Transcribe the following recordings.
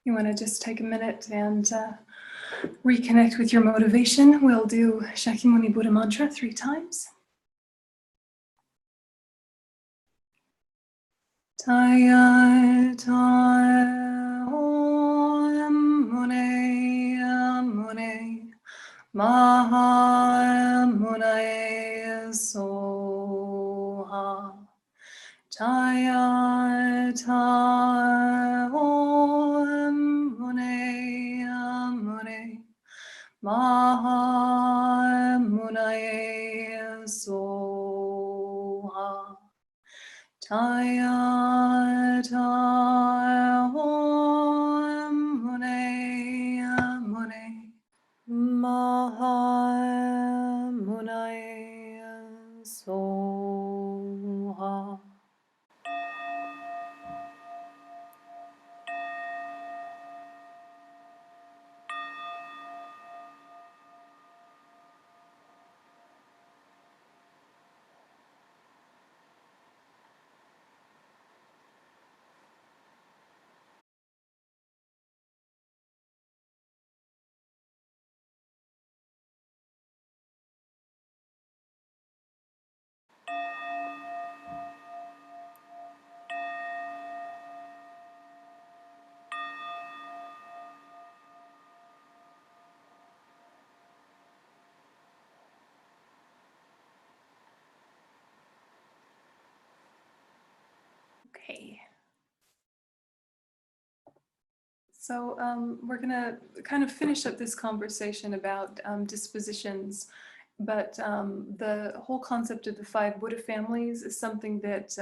You want to just take a minute and reconnect with your motivation. We'll do Shakyamuni Buddha mantra 3 times. Taya taya om mune mune maha mune soha. Taya taya om mune mune maha mune soha. Taya taya om mune mune maha mune soha. Okay. So we're going to kind of finish up this conversation about dispositions, but the whole concept of the 5 Buddha families is something that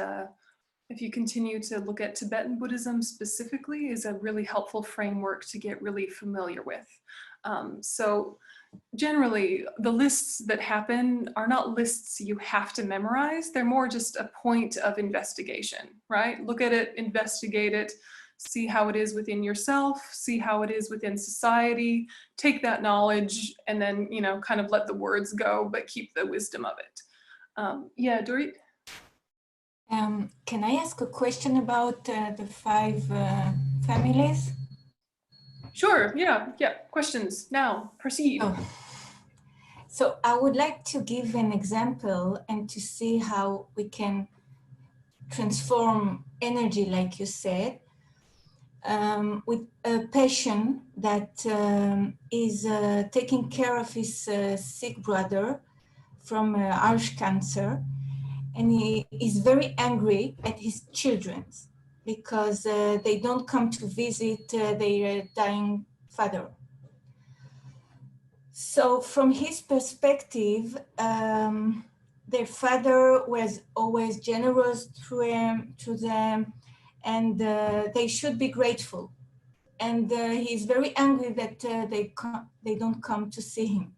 if you continue to look at Tibetan Buddhism specifically, is a really helpful framework to get really familiar with. So generally, the lists that happen are not lists you have to memorize. They're more just a point of investigation, right? Look at it, investigate it, see how it is within yourself, see how it is within society, take that knowledge, and then, you know, kind of let the words go, but keep the wisdom of it. Yeah, Dorit? Can I ask a question about the 5 families? Sure, yeah. Questions now, proceed. Oh. So I would like to give an example and to see how we can transform energy, like you said, with a patient that is taking care of his sick brother from harsh cancer, and he is very angry at his children because they don't come to visit their dying father. So from his perspective, their father was always generous to them, and they should be grateful. And he's very angry that they don't come to see him.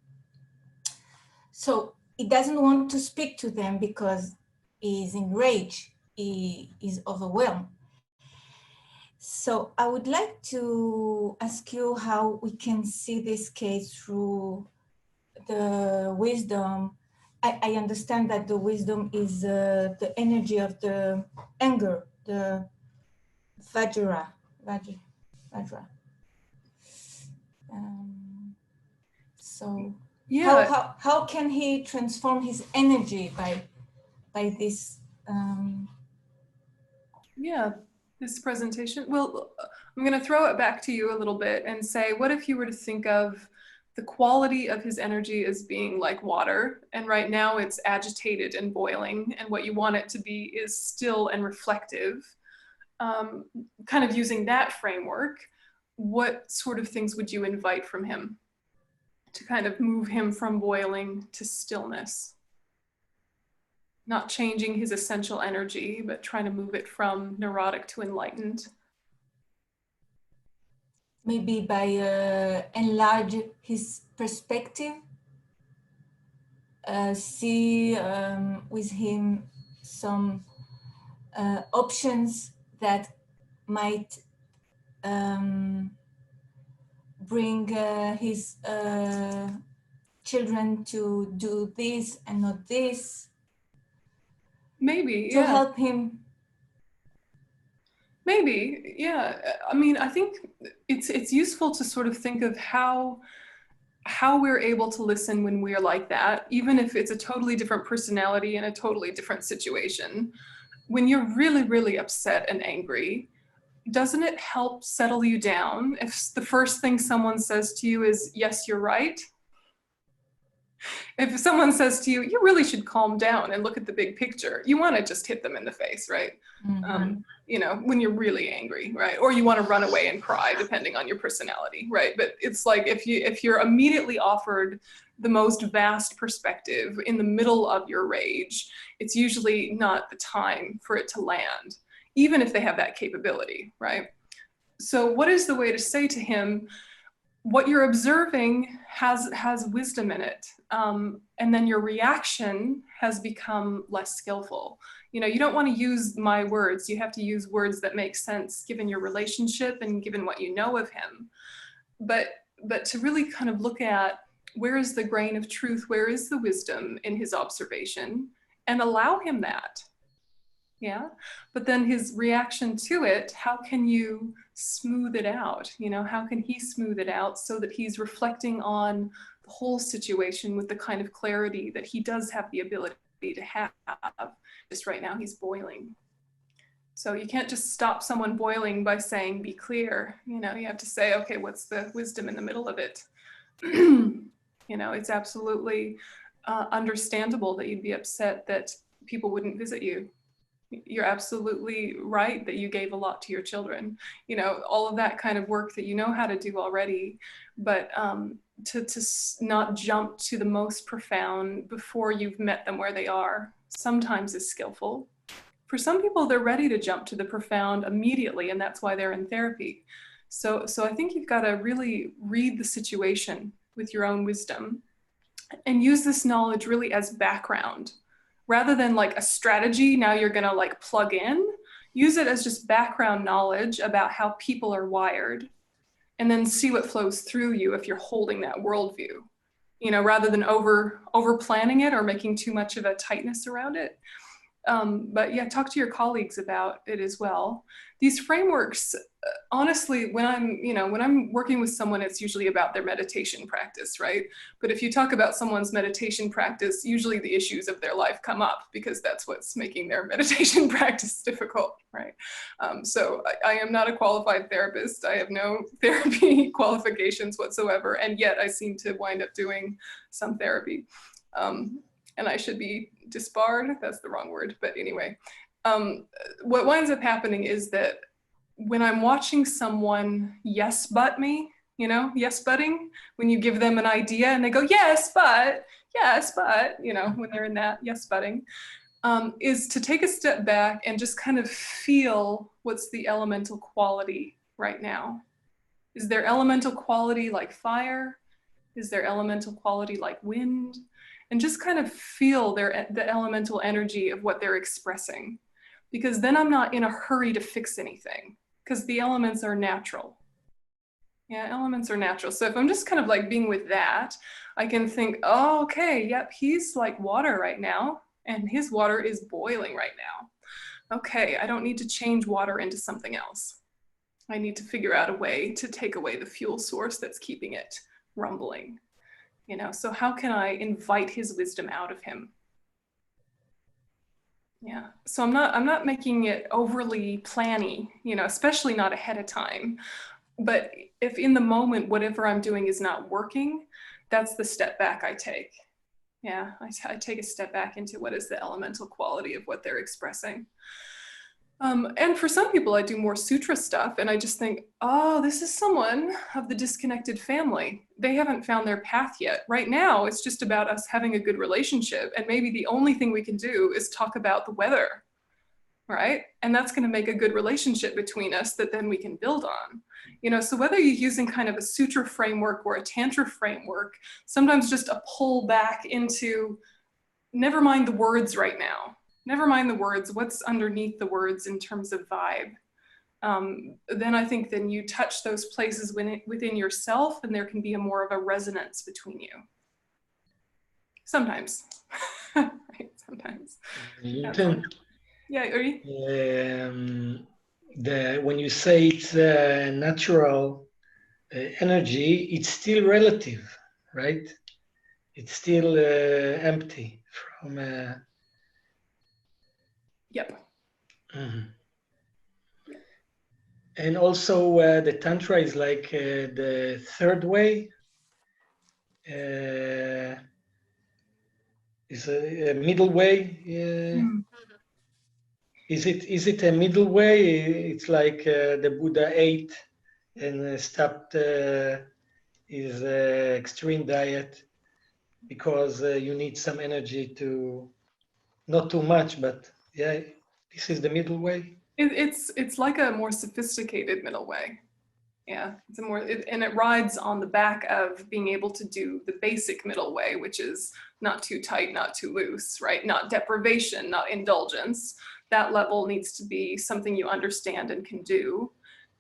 So he doesn't want to speak to them because he's enraged, he is overwhelmed. So I would like to ask you how we can see this case through the wisdom. I understand that the wisdom is the energy of the anger, the Vajra. So yeah, how can he transform his energy by this? Yeah, this presentation. Well, I'm going to throw it back to you a little bit and say, what if you were to think of the quality of his energy as being like water, and right now it's agitated and boiling, and what you want it to be is still and reflective. Kind of using that framework, what sort of things would you invite from him to kind of move him from boiling to stillness? Not changing his essential energy, but trying to move it from neurotic to enlightened. Maybe by enlarge his perspective, see with him some options that might bring his children to do this and not this. Maybe, to help him. Maybe, yeah. I mean, I think it's useful to sort of think of how we're able to listen when we're like that, even if it's a totally different personality in a totally different situation. When you're really, really upset and angry, doesn't it help settle you down if the first thing someone says to you is, yes, you're right? If someone says to you, you really should calm down and look at the big picture, you want to just hit them in the face, right? Mm-hmm. You know, when you're really angry, right? Or you want to run away and cry, depending on your personality, right? But it's like if you're immediately offered the most vast perspective in the middle of your rage, it's usually not the time for it to land, even if they have that capability, right? So what is the way to say to him, what you're observing has wisdom in it, and then your reaction has become less skillful. You know, you don't want to use my words. You have to use words that make sense given your relationship and given what you know of him. But to really kind of look at, where is the grain of truth, where is the wisdom in his observation, and allow him that. Yeah. But then his reaction to it, how can you smooth it out? You know, how can he smooth it out so that he's reflecting on the whole situation with the kind of clarity that he does have the ability to have? Just right now, he's boiling. So you can't just stop someone boiling by saying, be clear. You know, you have to say, okay, what's the wisdom in the middle of it? You know, it's absolutely understandable that you'd be upset that people wouldn't visit you. You're absolutely right that you gave a lot to your children. You know, all of that kind of work that you know how to do already, but to not jump to the most profound before you've met them where they are sometimes is skillful. For some people, they're ready to jump to the profound immediately, and that's why they're in therapy. So I think you've got to really read the situation with your own wisdom and use this knowledge really as background rather than like a strategy. Now you're going to like plug in, use it as just background knowledge about how people are wired, and then see what flows through you if you're holding that worldview, you know, rather than over planning it or making too much of a tightness around it. But yeah, talk to your colleagues about it as well. These frameworks, honestly, when I'm working with someone, it's usually about their meditation practice, right? But if you talk about someone's meditation practice, usually the issues of their life come up because that's what's making their meditation practice difficult, right? So I am not a qualified therapist. I have no therapy qualifications whatsoever, and yet I seem to wind up doing some therapy. And I should be disbarred, that's the wrong word, but anyway. What winds up happening is that when I'm watching someone yes but me, you know, yes butting, when you give them an idea and they go, yes, but, you know, when they're in that yes butting, is to take a step back and just kind of feel what's the elemental quality right now. Is there elemental quality like fire? Is there elemental quality like wind? And just kind of feel the elemental energy of what they're expressing. Because then I'm not in a hurry to fix anything, because the elements are natural. Yeah, elements are natural. So if I'm just kind of like being with that, I can think, oh, okay, yep, he's like water right now, and his water is boiling right now. Okay, I don't need to change water into something else. I need to figure out a way to take away the fuel source that's keeping it rumbling. You know, so how can I invite his wisdom out of him? Yeah. So I'm not making it overly planny, you know, especially not ahead of time. But if in the moment whatever I'm doing is not working, that's the step back I take. Yeah, I take a step back into what is the elemental quality of what they're expressing. And for some people, I do more sutra stuff, and I just think, oh, this is someone of the disconnected family. They haven't found their path yet. Right now, it's just about us having a good relationship, and maybe the only thing we can do is talk about the weather, right? And that's going to make a good relationship between us that then we can build on. You know, so whether you're using kind of a sutra framework or a tantra framework, sometimes just a pull back into, never mind the words right now. Never mind the words, what's underneath the words in terms of vibe. Then I think then you touch those places within yourself, and there can be more of a resonance between you. Sometimes, right? Sometimes. Yönten, Yeah, are you? when you say it's natural energy, it's still relative, right? It's still empty from. Yep. Mhm. And also, the Tantra is like the third way. Is a middle way. Mm. Is it a middle way? It's like the Buddha ate and stopped his extreme diet because you need some energy to, not too much, but yeah, this is the middle way. It's like a more sophisticated middle way. Yeah, it's a more, and it rides on the back of being able to do the basic middle way, which is not too tight, not too loose, right? Not deprivation, not indulgence. That level needs to be something you understand and can do.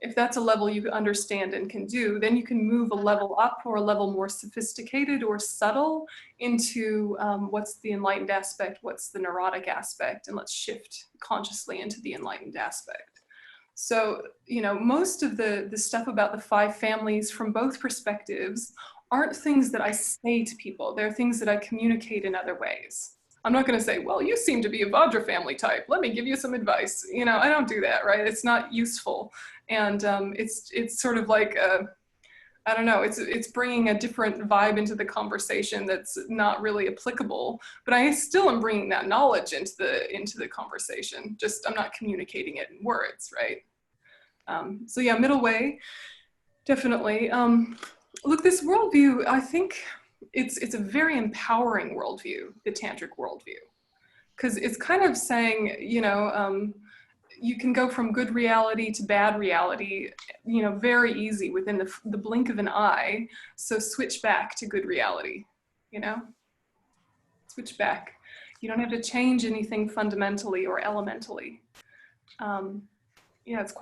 If that's a level you understand and can do, then you can move a level up or a level more sophisticated or subtle into what's the enlightened aspect, what's the neurotic aspect, and let's shift consciously into the enlightened aspect. So, most of the stuff about the five families from both perspectives aren't things that I say to people. They're things that I communicate in other ways. I'm not going to say, well, you seem to be a Vajra family type. Let me give you some advice. I don't do that, right? It's not useful. And it's sort of like, I don't know, it's bringing a different vibe into the conversation that's not really applicable, but I still am bringing that knowledge into the conversation. Just I'm not communicating it in words, right? So yeah, middle way, definitely. Look, this worldview, I think it's a very empowering worldview, the tantric worldview, because it's kind of saying, you can go from good reality to bad reality, very easy within the blink of an eye. So switch back to good reality, switch back. You don't have to change anything fundamentally or elementally. Yeah, it's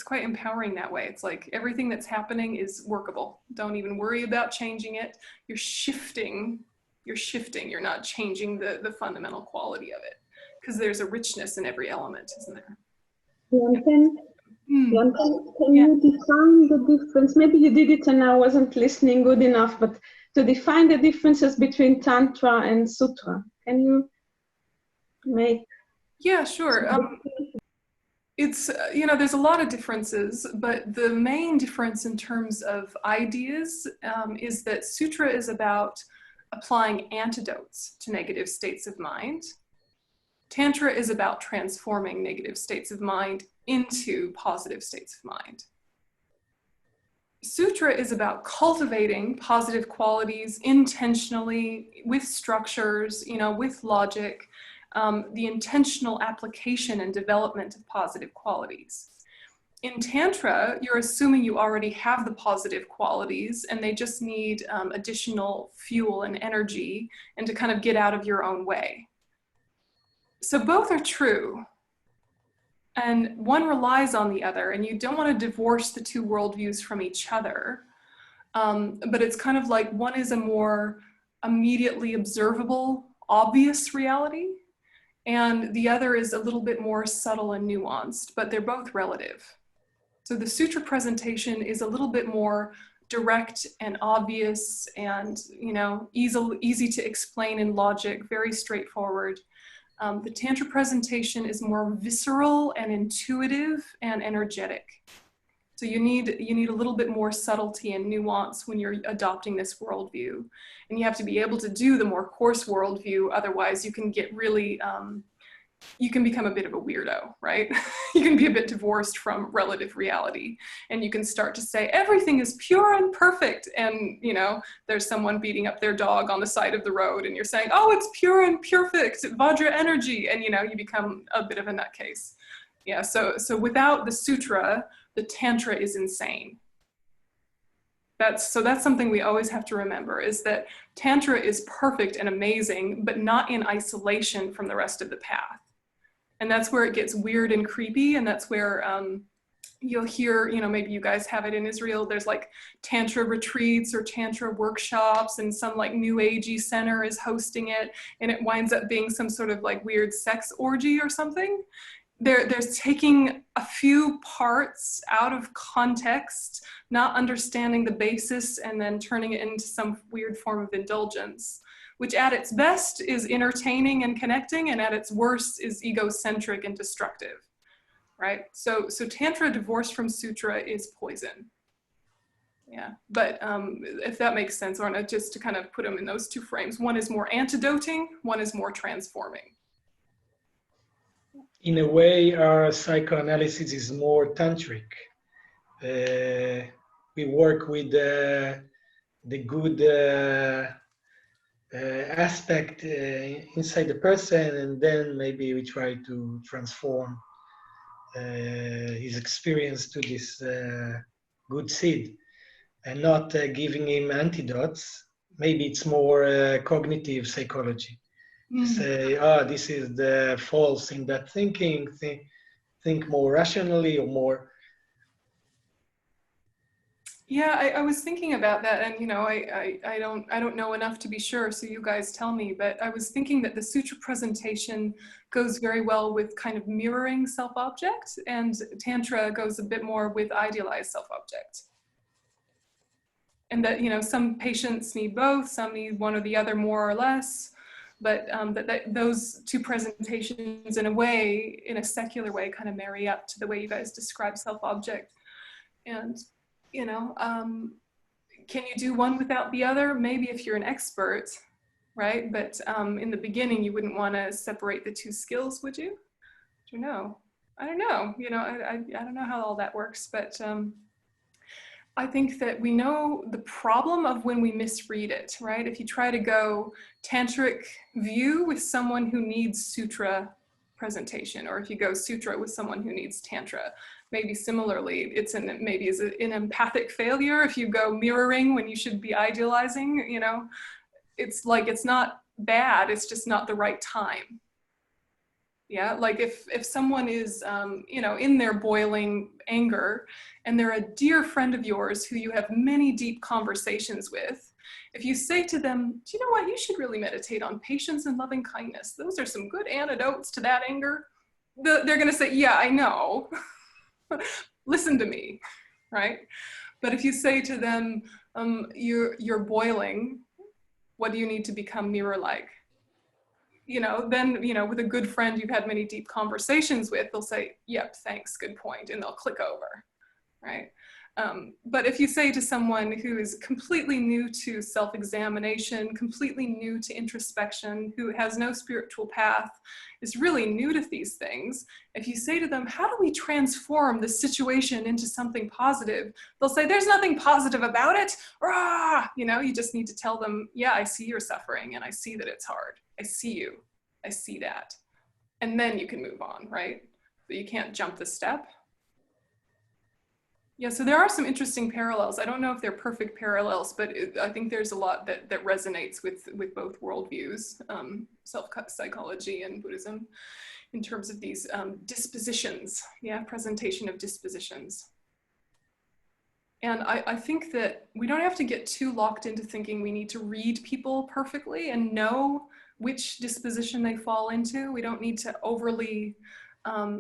quite empowering that way. It's like everything that's happening is workable. Don't even worry about changing it. You're shifting. You're not changing the fundamental quality of it, because there's a richness in every element, isn't there? Yönten, Mm. can you define the difference? Maybe you did it and I wasn't listening good enough, but to define the differences between Tantra and Sutra, can you make? Yeah, sure. It's, there's a lot of differences, but the main difference in terms of ideas is that Sutra is about applying antidotes to negative states of mind. Tantra is about transforming negative states of mind into positive states of mind. Sutra is about cultivating positive qualities intentionally with structures, with logic, the intentional application and development of positive qualities. In Tantra, you're assuming you already have the positive qualities and they just need additional fuel and energy and to kind of get out of your own way. So both are true. And one relies on the other, and you don't want to divorce the two worldviews from each other. But it's kind of like one is a more immediately observable, obvious reality, and the other is a little bit more subtle and nuanced, but they're both relative. So the sutra presentation is a little bit more direct and obvious and, easy to explain in logic, very straightforward. The Tantra presentation is more visceral and intuitive and energetic. So you need a little bit more subtlety and nuance when you're adopting this worldview. And you have to be able to do the more coarse worldview, otherwise you can get really, you can become a bit of a weirdo, right? You can be a bit divorced from relative reality, and you can start to say everything is pure and perfect, and there's someone beating up their dog on the side of the road and you're saying, oh, it's pure and perfect Vajra energy, and you become a bit of a nutcase. Yeah, so without the sutra, the Tantra is insane. That's something we always have to remember, is that Tantra is perfect and amazing, but not in isolation from the rest of the path. And that's where it gets weird and creepy. And that's where you'll hear, maybe you guys have it in Israel, there's like Tantra retreats or Tantra workshops, and some like new agey center is hosting it. And it winds up being some sort of like weird sex orgy or something. there's taking a few parts out of context, not understanding the basis, and then turning it into some weird form of indulgence, which at its best is entertaining and connecting, and at its worst is egocentric and destructive, right? So Tantra divorced from Sutra is poison. Yeah, but if that makes sense, Orna, just to kind of put them in those two frames. One is more antidoting, one is more transforming. In a way, our psychoanalysis is more tantric. We work with the good aspect inside the person, and then maybe we try to transform his experience to this good seed, and not giving him antidotes. Maybe it's more cognitive psychology. Say, this is the false in that thinking. Think more rationally or more. Yeah, I was thinking about that, and you know, I don't know enough to be sure, so you guys tell me, but I was thinking that the sutra presentation goes very well with kind of mirroring self-object, and Tantra goes a bit more with idealized self-object. And that, you know, some patients need both, some need one or the other more or less, but those two presentations in a way, in a secular way, kind of marry up to the way you guys describe self-object. And, you know, can you do one without the other? Maybe if you're an expert, right? But in the beginning, you wouldn't want to separate the two skills, would you? I don't know. I don't know. You know, I don't know how all that works, but I think that we know the problem of when we misread it, right? If you try to go tantric view with someone who needs sutra presentation, or if you go sutra with someone who needs tantra, maybe similarly, maybe is an empathic failure if you go mirroring when you should be idealizing, you know? It's like, it's not bad, it's just not the right time. Yeah, like if someone is, you know, in their boiling anger, and they're a dear friend of yours who you have many deep conversations with, if you say to them, do you know what, you should really meditate on patience and loving kindness. Those are some good antidotes to that anger. They're gonna say, yeah, I know. Listen to me, right? But if you say to them, you're boiling, what do you need to become mirror-like? You know, then, you know, with a good friend you've had many deep conversations with, they'll say, yep, thanks, good point, and they'll click over, right? But if you say to someone who is completely new to self-examination, completely new to introspection, who has no spiritual path, is really new to these things, if you say to them, how do we transform this situation into something positive? They'll say, there's nothing positive about it. Rah! You know, you just need to tell them, yeah, I see your suffering, and I see that it's hard. I see you. I see that. And then you can move on, right? But you can't jump the step. Yeah, so there are some interesting parallels. I don't know if they're perfect parallels, but I think there's a lot that resonates with both worldviews, self-psychology and Buddhism, in terms of these dispositions, yeah, presentation of dispositions. And I think that we don't have to get too locked into thinking we need to read people perfectly and know which disposition they fall into. We don't need to overly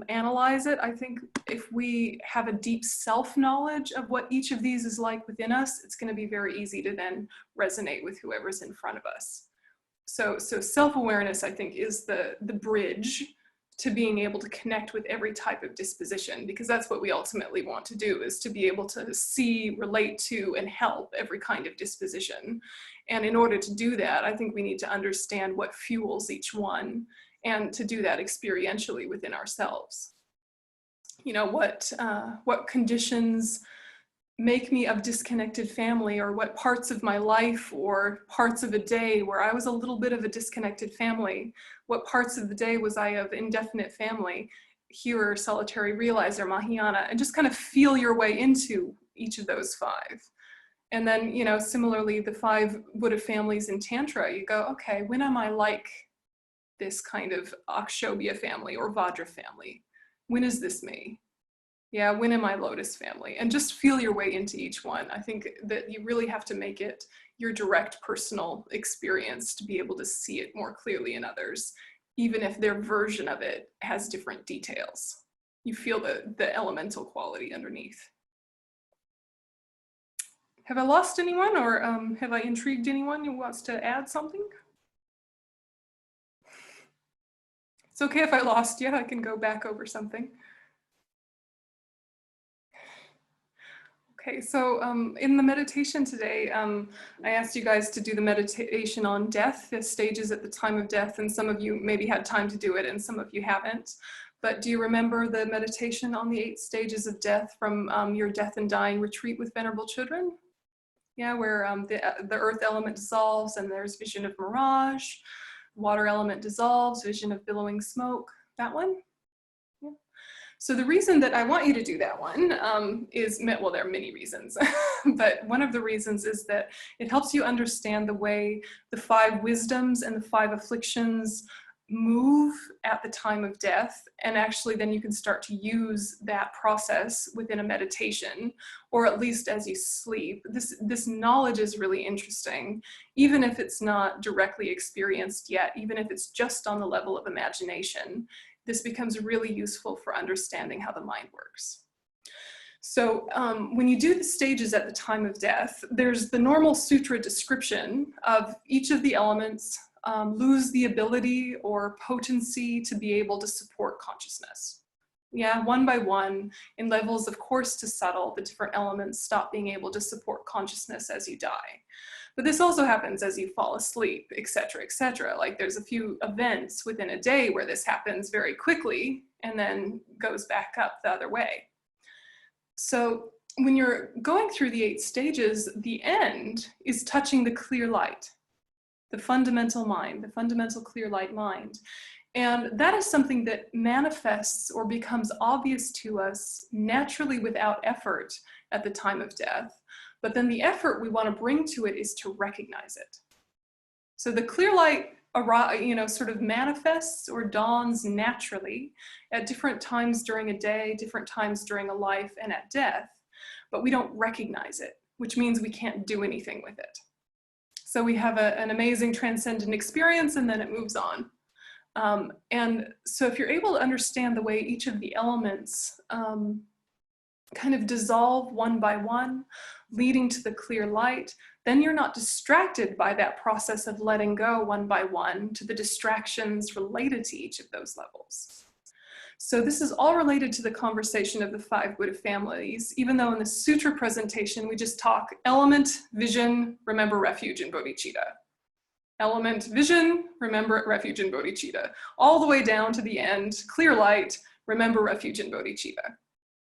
analyze it. I think if we have a deep self-knowledge of what each of these is like within us, it's going to be very easy to then resonate with whoever's in front of us. So self-awareness, I think, is the bridge to being able to connect with every type of disposition, because that's what we ultimately want to do, is to be able to see, relate to, and help every kind of disposition. And in order to do that, I think we need to understand what fuels each one, and to do that experientially within ourselves. You know, what conditions make me a disconnected family, or what parts of my life or parts of a day where I was a little bit of a disconnected family, what parts of the day was I of indefinite family, hearer, solitary, realizer, Mahayana, and just kind of feel your way into each of those five. And then, you know, similarly, the 5 Buddha families in Tantra, you go, okay, when am I like this kind of Akshobhya family or Vajra family? When is this me? Yeah, when am I Lotus family? And just feel your way into each one. I think that you really have to make it your direct personal experience to be able to see it more clearly in others. even if their version of it has different details. You feel the elemental quality underneath. Have I lost anyone, or have I intrigued anyone who wants to add something? It's okay if I lost you, I can go back over something. Okay, so in the meditation today, I asked you guys to do the meditation on death, the stages at the time of death, and some of you maybe had time to do it and some of you haven't. But do you remember the meditation on the 8 stages of death from your death and dying retreat with Venerable Children? Yeah, where the earth element dissolves and there's vision of mirage, water element dissolves, vision of billowing smoke, that one? Yeah. So the reason that I want you to do that one is, well, there are many reasons, but one of the reasons is that it helps you understand the way the 5 wisdoms and the 5 afflictions move at the time of death, and actually then you can start to use that process within a meditation, or at least as you sleep. This knowledge is really interesting, even if it's not directly experienced yet, even if it's just on the level of imagination. This becomes really useful for understanding how the mind works. So when you do the stages at the time of death, there's the normal sutra description of each of the elements lose the ability or potency to be able to support consciousness. Yeah, one by one, in levels of coarse to subtle, the different elements stop being able to support consciousness as you die. But this also happens as you fall asleep, etc., etc. Like there's a few events within a day where this happens very quickly and then goes back up the other way. So when you're going through the 8 stages, the end is touching the clear light, the fundamental mind, the fundamental clear light mind. And that is something that manifests or becomes obvious to us naturally without effort at the time of death. But then the effort we want to bring to it is to recognize it. So the clear light, sort of manifests or dawns naturally at different times during a day, different times during a life, and at death, but we don't recognize it, which means we can't do anything with it. So we have an amazing transcendent experience and then it moves on. And so if you're able to understand the way each of the elements kind of dissolve one by one, leading to the clear light, then you're not distracted by that process of letting go one by one to the distractions related to each of those levels. So this is all related to the conversation of the 5 Buddha families, even though in the sutra presentation, we just talk element, vision, remember refuge, and bodhicitta. Element, vision, remember refuge, and bodhicitta. All the way down to the end, clear light, remember refuge, and bodhicitta.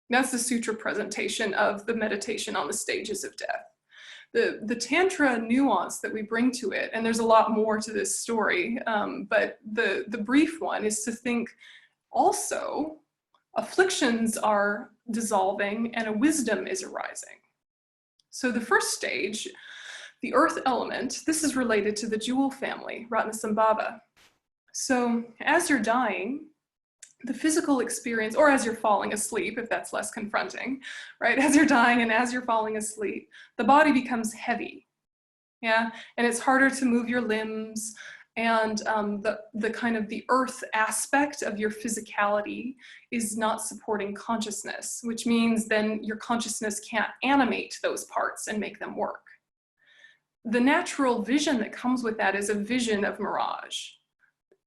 That's the sutra presentation of the meditation on the stages of death. The Tantra nuance that we bring to it, and there's a lot more to this story, but the brief one is to think also afflictions are dissolving and a wisdom is arising. So the first stage, the earth element, this is related to the jewel family, Ratnasambhava. So as you're dying, the physical experience, or as you're falling asleep, if that's less confronting, right? As you're dying and as you're falling asleep, the body becomes heavy, yeah? And it's harder to move your limbs, and the kind of the earth aspect of your physicality is not supporting consciousness, which means then your consciousness can't animate those parts and make them work. The natural vision that comes with that is a vision of mirage.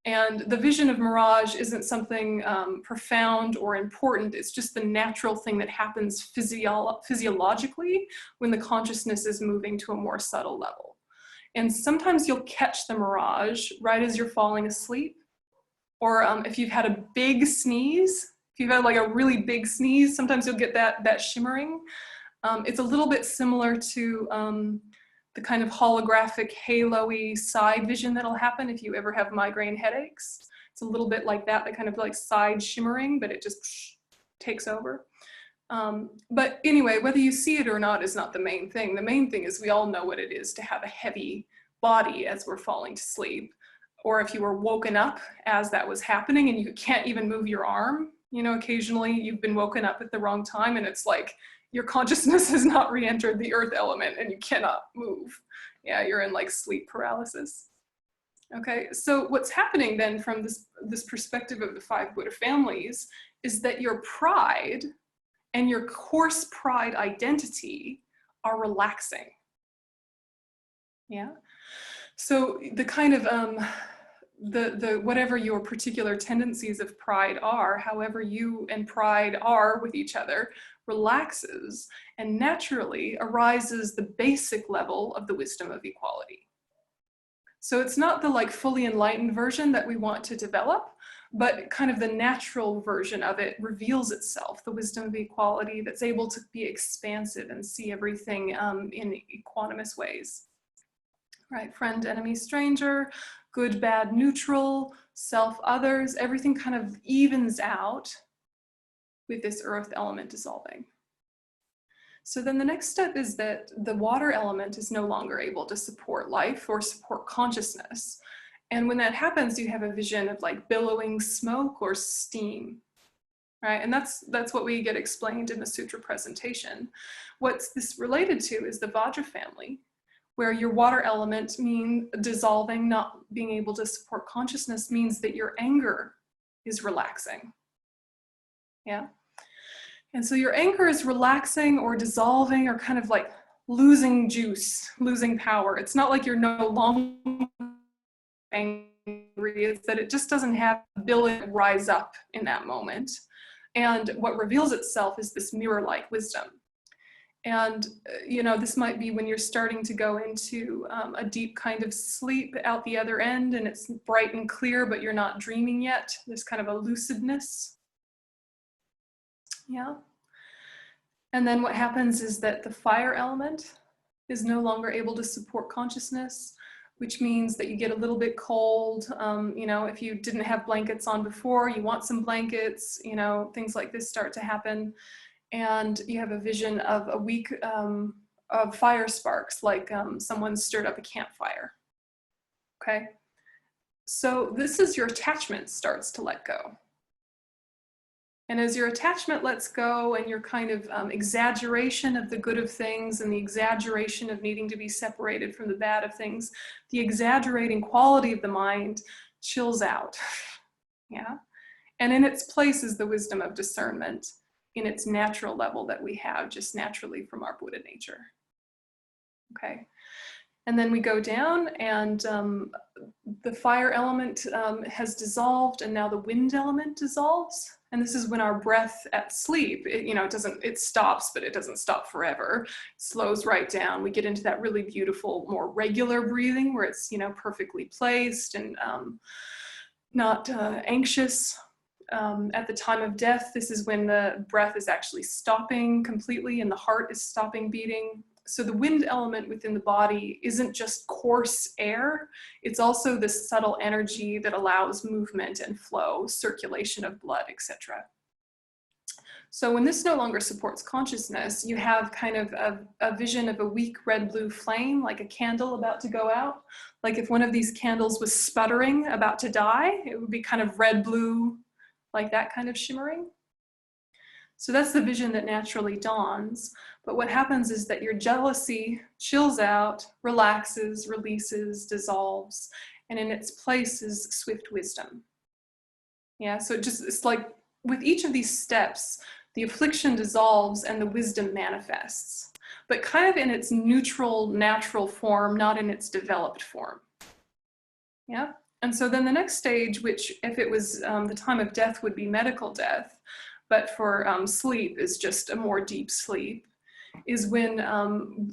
And the vision of mirage isn't something profound or important. It's just the natural thing that happens physiologically when the consciousness is moving to a more subtle level. And sometimes you'll catch the mirage right as you're falling asleep. Or if you've had a big sneeze, if you've had like a really big sneeze, sometimes you'll get that shimmering. It's a little bit similar to the kind of holographic halo-y side vision that'll happen if you ever have migraine headaches. It's a little bit like that kind of like side shimmering, but it just takes over. But anyway, whether you see it or not is not the main thing. The main thing is we all know what it is to have a heavy body as we're falling to sleep. Or if you were woken up as that was happening and you can't even move your arm, you know, occasionally you've been woken up at the wrong time and it's like, your consciousness has not re-entered the earth element and you cannot move. Yeah, you're in like sleep paralysis. Okay, so what's happening then from this perspective of the 5 Buddha families is that your pride and your coarse pride identity are relaxing. Yeah. So the kind of the whatever your particular tendencies of pride are, however you and pride are with each other, relaxes and naturally arises the basic level of the wisdom of equality. So it's not the like fully enlightened version that we want to develop, but kind of the natural version of it reveals itself, the wisdom of equality that's able to be expansive and see everything in equanimous ways. Right, friend, enemy, stranger, good, bad, neutral, self, others, everything kind of evens out with this earth element dissolving. So then the next step is that the water element is no longer able to support life or support consciousness. And when that happens, you have a vision of like billowing smoke or steam, right? And that's what we get explained in the sutra presentation. What's this related to is the Vajra family, where your water element means dissolving, not being able to support consciousness, means that your anger is relaxing. Yeah. And so your anger is relaxing or dissolving or kind of like losing juice, losing power. It's not like you're no longer angry, it's that it just doesn't have the ability to rise up in that moment. And what reveals itself is this mirror-like wisdom. And, you know, this might be when you're starting to go into a deep kind of sleep out the other end and it's bright and clear, but you're not dreaming yet. There's kind of a lucidness. Yeah. And then what happens is that the fire element is no longer able to support consciousness, which means that you get a little bit cold. You know, if you didn't have blankets on before, you want some blankets, you know, things like this start to happen. And you have a vision of a week of fire sparks, like someone stirred up a campfire. Okay. So this is your attachment starts to let go. And as your attachment lets go and your kind of exaggeration of the good of things and the exaggeration of needing to be separated from the bad of things, the exaggerating quality of the mind chills out. Yeah. And in its place is the wisdom of discernment in its natural level that we have just naturally from our Buddha nature. Okay. And then we go down and the fire element has dissolved and now the wind element dissolves. And this is when our breath at sleep, it stops, but it doesn't stop forever. It slows right down. We get into that really beautiful, more regular breathing where it's, perfectly placed and not anxious. At the time of death, this is when the breath is actually stopping completely and the heart is stopping beating. So the wind element within the body isn't just coarse air, it's also this subtle energy that allows movement and flow, circulation of blood, etc. So when this no longer supports consciousness, you have kind of a vision of a weak red-blue flame, like a candle about to go out. Like if one of these candles was sputtering, about to die, it would be kind of red-blue, like that kind of shimmering. So that's the vision that naturally dawns. But what happens is that your jealousy chills out, relaxes, releases, dissolves, and in its place is swift wisdom. Yeah, so it's like with each of these steps, the affliction dissolves and the wisdom manifests, but kind of in its neutral, natural form, not in its developed form. Yeah, and so then the next stage, which if it was the time of death would be medical death, but for sleep is just a more deep sleep, is when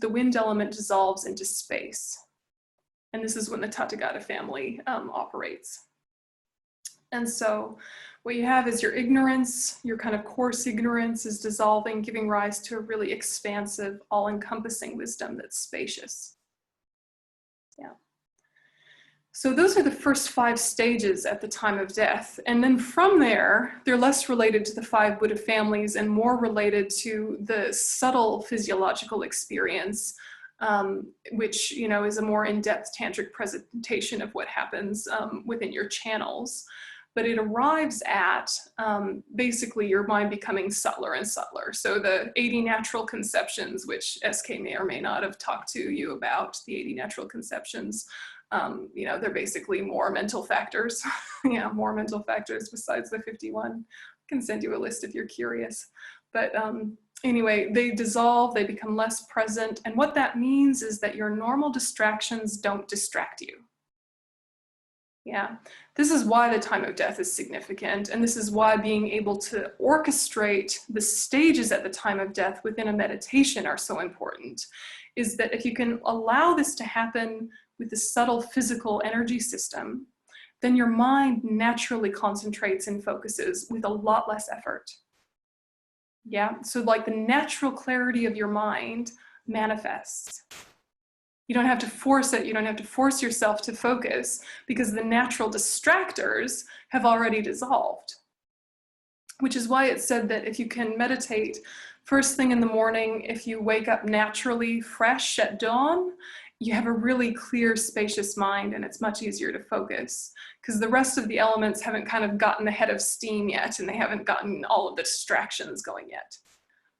the wind element dissolves into space. And this is when the Tathagata family operates. And so what you have is your ignorance, your kind of coarse ignorance is dissolving, giving rise to a really expansive, all-encompassing wisdom that's spacious. Yeah. So those are the first 5 stages at the time of death. And then from there, they're less related to the 5 Buddha families and more related to the subtle physiological experience, which, is a more in-depth tantric presentation of what happens within your channels. But it arrives at basically your mind becoming subtler and subtler. So the 80 natural conceptions, which SK may or may not have talked to you about, the 80 natural conceptions, You know, they're basically more mental factors. Yeah, more mental factors besides the 51. I can send you a list if you're curious. But anyway, they dissolve, they become less present. And what that means is that your normal distractions don't distract you. Yeah, this is why the time of death is significant. And this is why being able to orchestrate the stages at the time of death within a meditation are so important, is that if you can allow this to happen with the subtle physical energy system, then your mind naturally concentrates and focuses with a lot less effort. Yeah, so like the natural clarity of your mind manifests. You don't have to force it, you don't have to force yourself to focus because the natural distractors have already dissolved. Which is why it's said that if you can meditate first thing in the morning, if you wake up naturally fresh at dawn, you have a really clear, spacious mind and it's much easier to focus because the rest of the elements haven't kind of gotten ahead of steam yet and they haven't gotten all of the distractions going yet.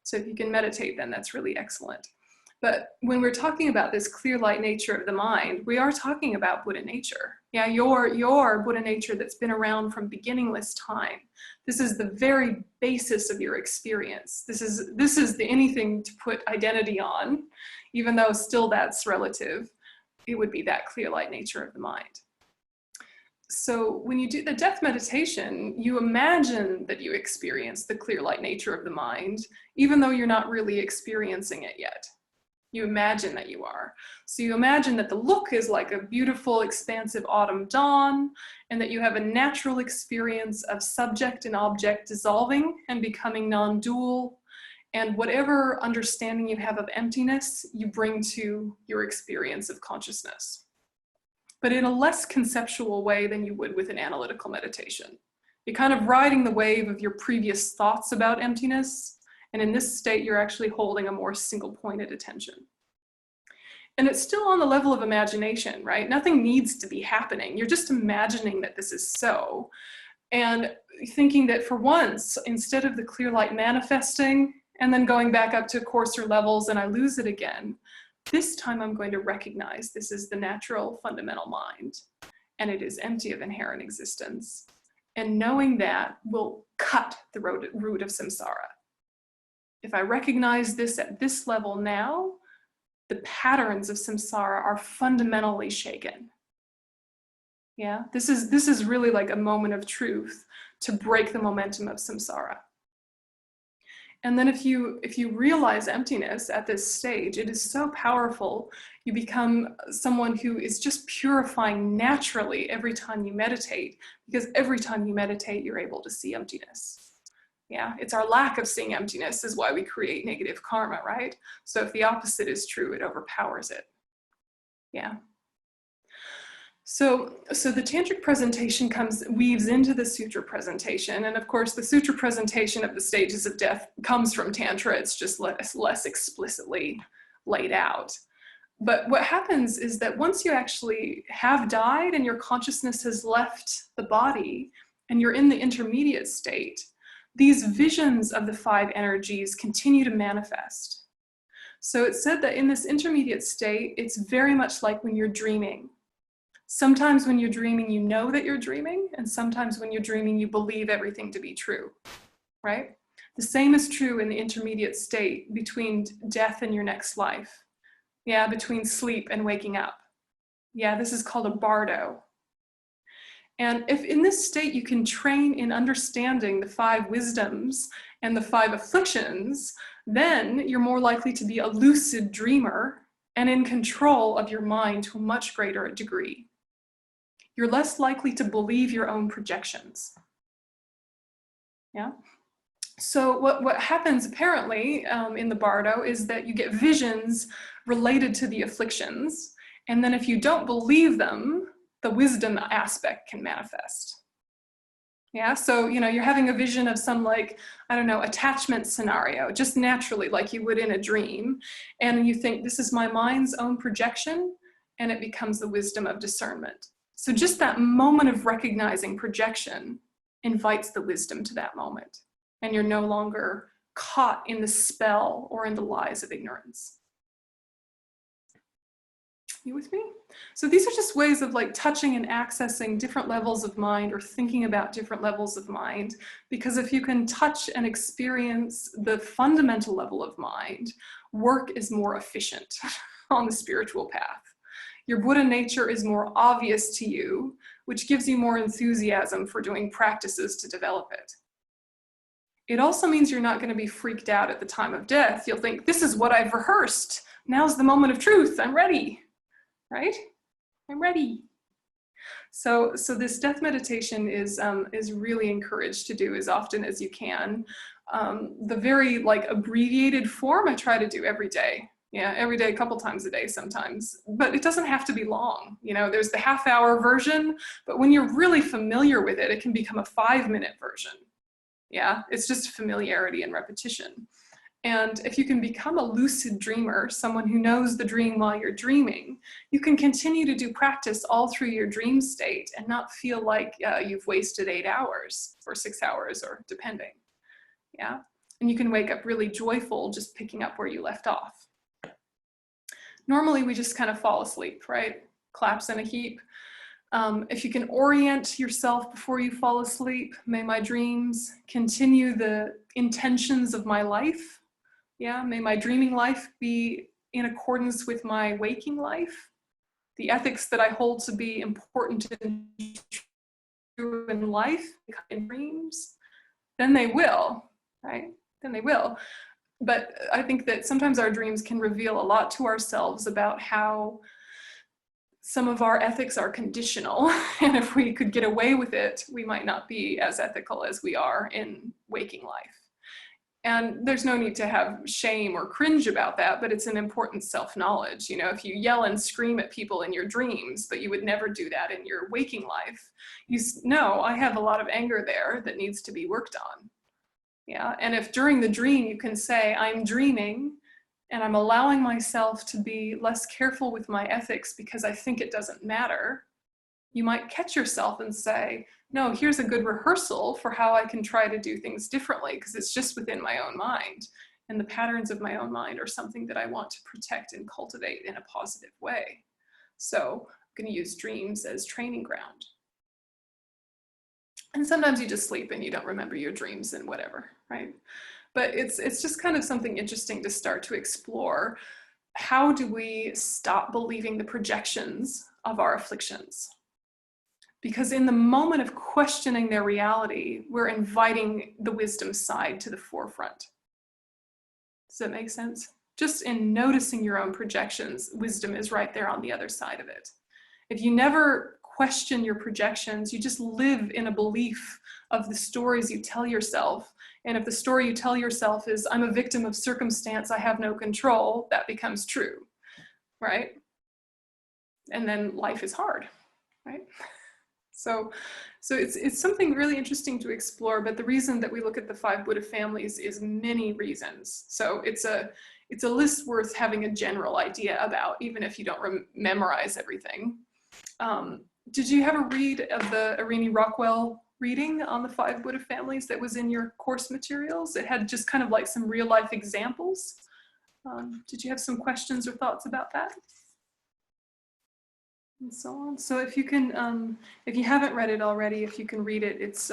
So if you can meditate, then that's really excellent. But when we're talking about this clear light nature of the mind, we are talking about Buddha nature. Yeah, your Buddha nature that's been around from beginningless time. This is the very basis of your experience. This is the anything to put identity on, even though still that's relative. It would be that clear light nature of the mind. So when you do the death meditation, you imagine that you experience the clear light nature of the mind, even though you're not really experiencing it yet. You imagine that you are. So you imagine that the look is like a beautiful, expansive autumn dawn, and that you have a natural experience of subject and object dissolving and becoming non-dual, and whatever understanding you have of emptiness, you bring to your experience of consciousness. But in a less conceptual way than you would with an analytical meditation. You're kind of riding the wave of your previous thoughts about emptiness, and in this state, you're actually holding a more single-pointed attention. And it's still on the level of imagination, right? Nothing needs to be happening. You're just imagining that this is so. And thinking that for once, instead of the clear light manifesting and then going back up to coarser levels and I lose it again, this time I'm going to recognize this is the natural fundamental mind and it is empty of inherent existence. And knowing that will cut the root of samsara. If I recognize this at this level now, the patterns of samsara are fundamentally shaken. Yeah, this is really like a moment of truth to break the momentum of samsara. And then if you realize emptiness at this stage, it is so powerful. You become someone who is just purifying naturally every time you meditate, because every time you meditate, you're able to see emptiness. Yeah, it's our lack of seeing emptiness is why we create negative karma, right? So if the opposite is true, it overpowers it. Yeah. So the tantric presentation weaves into the sutra presentation. And of course, the sutra presentation of the stages of death comes from tantra. It's just less explicitly laid out. But what happens is that once you actually have died and your consciousness has left the body and you're in the intermediate state, these visions of the 5 energies continue to manifest. So it's said that in this intermediate state, it's very much like when you're dreaming. Sometimes when you're dreaming, you know that you're dreaming, and sometimes when you're dreaming, you believe everything to be true, right? The same is true in the intermediate state between death and your next life. Yeah, between sleep and waking up. Yeah, this is called a bardo. And if in this state you can train in understanding the 5 wisdoms and the 5 afflictions, then you're more likely to be a lucid dreamer and in control of your mind to a much greater degree. You're less likely to believe your own projections. Yeah. So what happens apparently in the bardo is that you get visions related to the afflictions. And then if you don't believe them, the wisdom aspect can manifest. Yeah, so, you're having a vision of some attachment scenario, just naturally, like you would in a dream. And you think, this is my mind's own projection, and it becomes the wisdom of discernment. So just that moment of recognizing projection invites the wisdom to that moment. And you're no longer caught in the spell or in the lies of ignorance. You with me? So these are just ways of like touching and accessing different levels of mind or thinking about different levels of mind. Because if you can touch and experience the fundamental level of mind, work is more efficient on the spiritual path. Your Buddha nature is more obvious to you, which gives you more enthusiasm for doing practices to develop it. It also means you're not going to be freaked out at the time of death. You'll think, this is what I've rehearsed. Now's the moment of truth. I'm ready. Right? I'm ready. So this death meditation is really encouraged to do as often as you can. The very like abbreviated form I try to do every day. Yeah, every day, a couple times a day sometimes. But it doesn't have to be long. You know, there's the half-hour version, but when you're really familiar with it, it can become a 5-minute version. Yeah, it's just familiarity and repetition. And if you can become a lucid dreamer, someone who knows the dream while you're dreaming, you can continue to do practice all through your dream state and not feel like you've wasted 8 hours or 6 hours or depending. Yeah, and you can wake up really joyful just picking up where you left off. Normally we just kind of fall asleep, right? Collapse in a heap. If you can orient yourself before you fall asleep, may my dreams continue the intentions of my life. Yeah, may my dreaming life be in accordance with my waking life. The ethics that I hold to be important and true in life, in dreams, then they will, right? Then they will. But I think that sometimes our dreams can reveal a lot to ourselves about how some of our ethics are conditional. And if we could get away with it, we might not be as ethical as we are in waking life. And there's no need to have shame or cringe about that, but it's an important self-knowledge. You know, if you yell and scream at people in your dreams, but you would never do that in your waking life, you know, I have a lot of anger there that needs to be worked on. Yeah, and if during the dream you can say, I'm dreaming and I'm allowing myself to be less careful with my ethics because I think it doesn't matter, you might catch yourself and say, no, here's a good rehearsal for how I can try to do things differently because it's just within my own mind. And the patterns of my own mind are something that I want to protect and cultivate in a positive way. So I'm going to use dreams as training ground. And sometimes you just sleep and you don't remember your dreams and whatever, right? But it's just kind of something interesting to start to explore. How do we stop believing the projections of our afflictions? Because in the moment of questioning their reality, we're inviting the wisdom side to the forefront. Does that make sense? Just in noticing your own projections, wisdom is right there on the other side of it. If you never question your projections, you just live in a belief of the stories you tell yourself. And if the story you tell yourself is, I'm a victim of circumstance, I have no control, that becomes true, right? And then life is hard, right? So it's something really interesting to explore, but the reason that we look at the 5 Buddha families is many reasons. So it's a list worth having a general idea about, even if you don't memorize everything. Did you have a read of the Irini Rockwell reading on the 5 Buddha families that was in your course materials? It had just kind of like some real life examples. Did you have some questions or thoughts about that? And so on. So if you can, if you haven't read it already, if you can read it, it's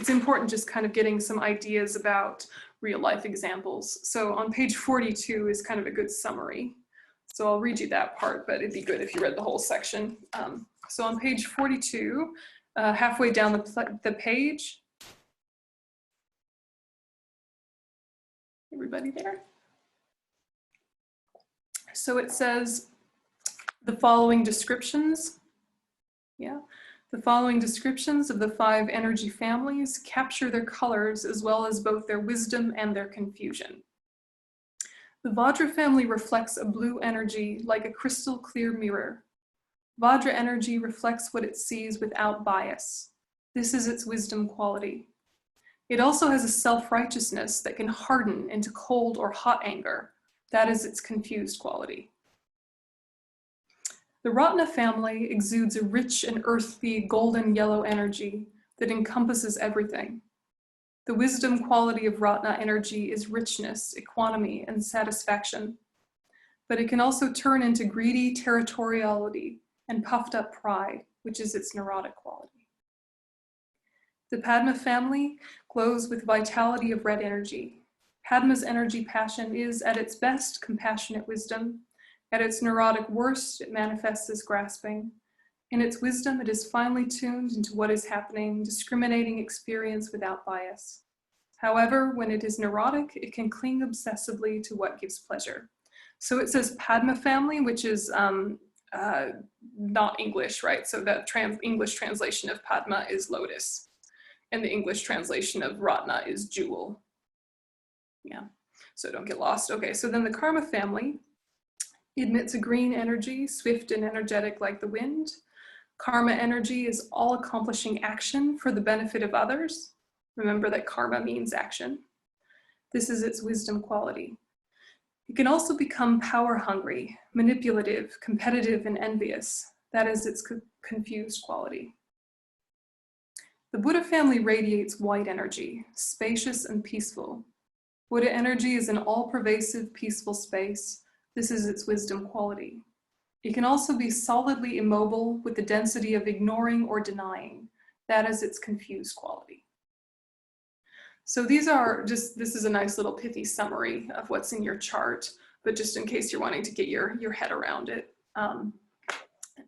important just kind of getting some ideas about real life examples. So on page 42 is kind of a good summary. So I'll read you that part, but it'd be good if you read the whole section. So on page 42, halfway down the page, everybody there? So it says, the following descriptions, the following descriptions of the 5 energy families capture their colors as well as both their wisdom and their confusion. The Vajra family reflects a blue energy like a crystal clear mirror. Vajra energy reflects what it sees without bias. This is its wisdom quality. It also has a self-righteousness that can harden into cold or hot anger. That is its confused quality. The Ratna family exudes a rich and earthy golden yellow energy that encompasses everything. The wisdom quality of Ratna energy is richness, equanimity, and satisfaction. but it can also turn into greedy territoriality and puffed up pride, which is its neurotic quality. The Padma family glows with vitality of red energy. Padma's energy passion is, at its best, compassionate wisdom. At its neurotic worst, it manifests as grasping. In its wisdom, it is finely tuned into what is happening, discriminating experience without bias. However, when it is neurotic, it can cling obsessively to what gives pleasure. So it says Padma family, which is not English, right? So that English translation of Padma is lotus. And the English translation of Ratna is jewel. Yeah, so don't get lost. Okay, so then the Karma family emits a green energy, swift and energetic like the wind. Karma energy is all accomplishing action for the benefit of others. Remember that karma means action. This is its wisdom quality. It can also become power hungry, manipulative, competitive, and envious. That is its confused quality. The Buddha family radiates white energy, spacious and peaceful. Buddha energy is an all-pervasive, peaceful space. This is its wisdom quality. It can also be solidly immobile with the density of ignoring or denying. That is its confused quality. So these are just, this is a nice little pithy summary of what's in your chart, but just in case you're wanting to get your head around it.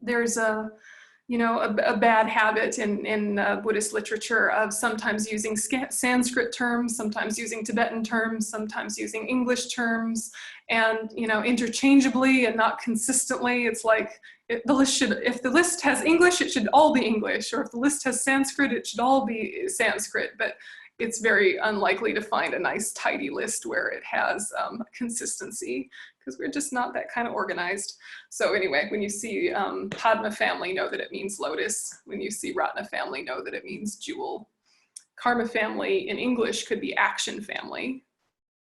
There's a bad habit in Buddhist literature of sometimes using Sanskrit terms, sometimes using Tibetan terms, sometimes using English terms, and interchangeably and not consistently. It's like if the list has English, it should all be English, or if the list has Sanskrit, it should all be Sanskrit. But it's very unlikely to find a nice tidy list where it has consistency, because we're just not that kind of organized. So anyway, when you see Padma family, know that it means lotus. When you see Ratna family, know that it means jewel. Karma family in English could be action family.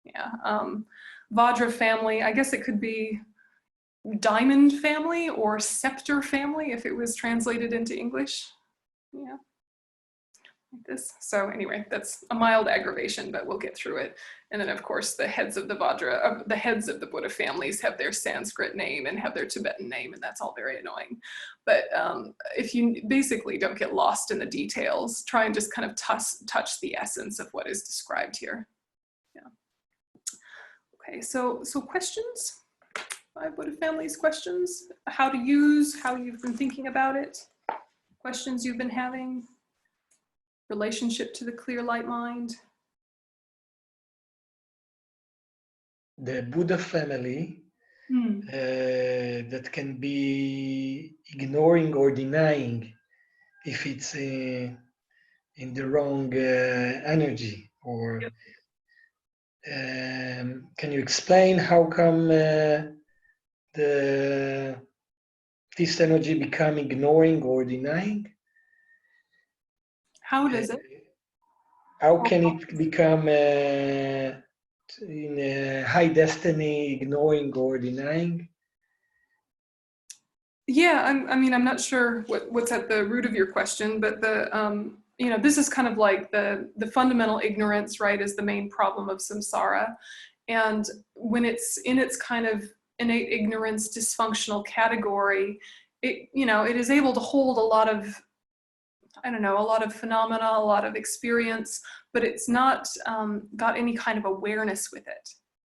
Yeah. Vajra family, I guess it could be diamond family or scepter family if it was translated into English. Yeah. Like this. So anyway, that's a mild aggravation, but we'll get through it. And then of course the heads of the Vajra, the heads of the Buddha families have their Sanskrit name and have their Tibetan name, and that's all very annoying. But if you basically don't get lost in the details, try and just kind of touch the essence of what is described here. Yeah. Okay, so questions? 5 Buddha families questions? How to use, how you've been thinking about it? Questions you've been having? Relationship to the clear light mind? The Buddha family that can be ignoring or denying if it's in the wrong energy, or can you explain how come this energy become ignoring or denying? How does it? How can it become in a high destiny ignoring or denying? Yeah, I'm not sure what's at the root of your question, but this is kind of like the fundamental ignorance, right, is the main problem of samsara. And when it's in its kind of innate ignorance, dysfunctional category, it is able to hold a lot of, a lot of phenomena, a lot of experience, but it's not got any kind of awareness with it,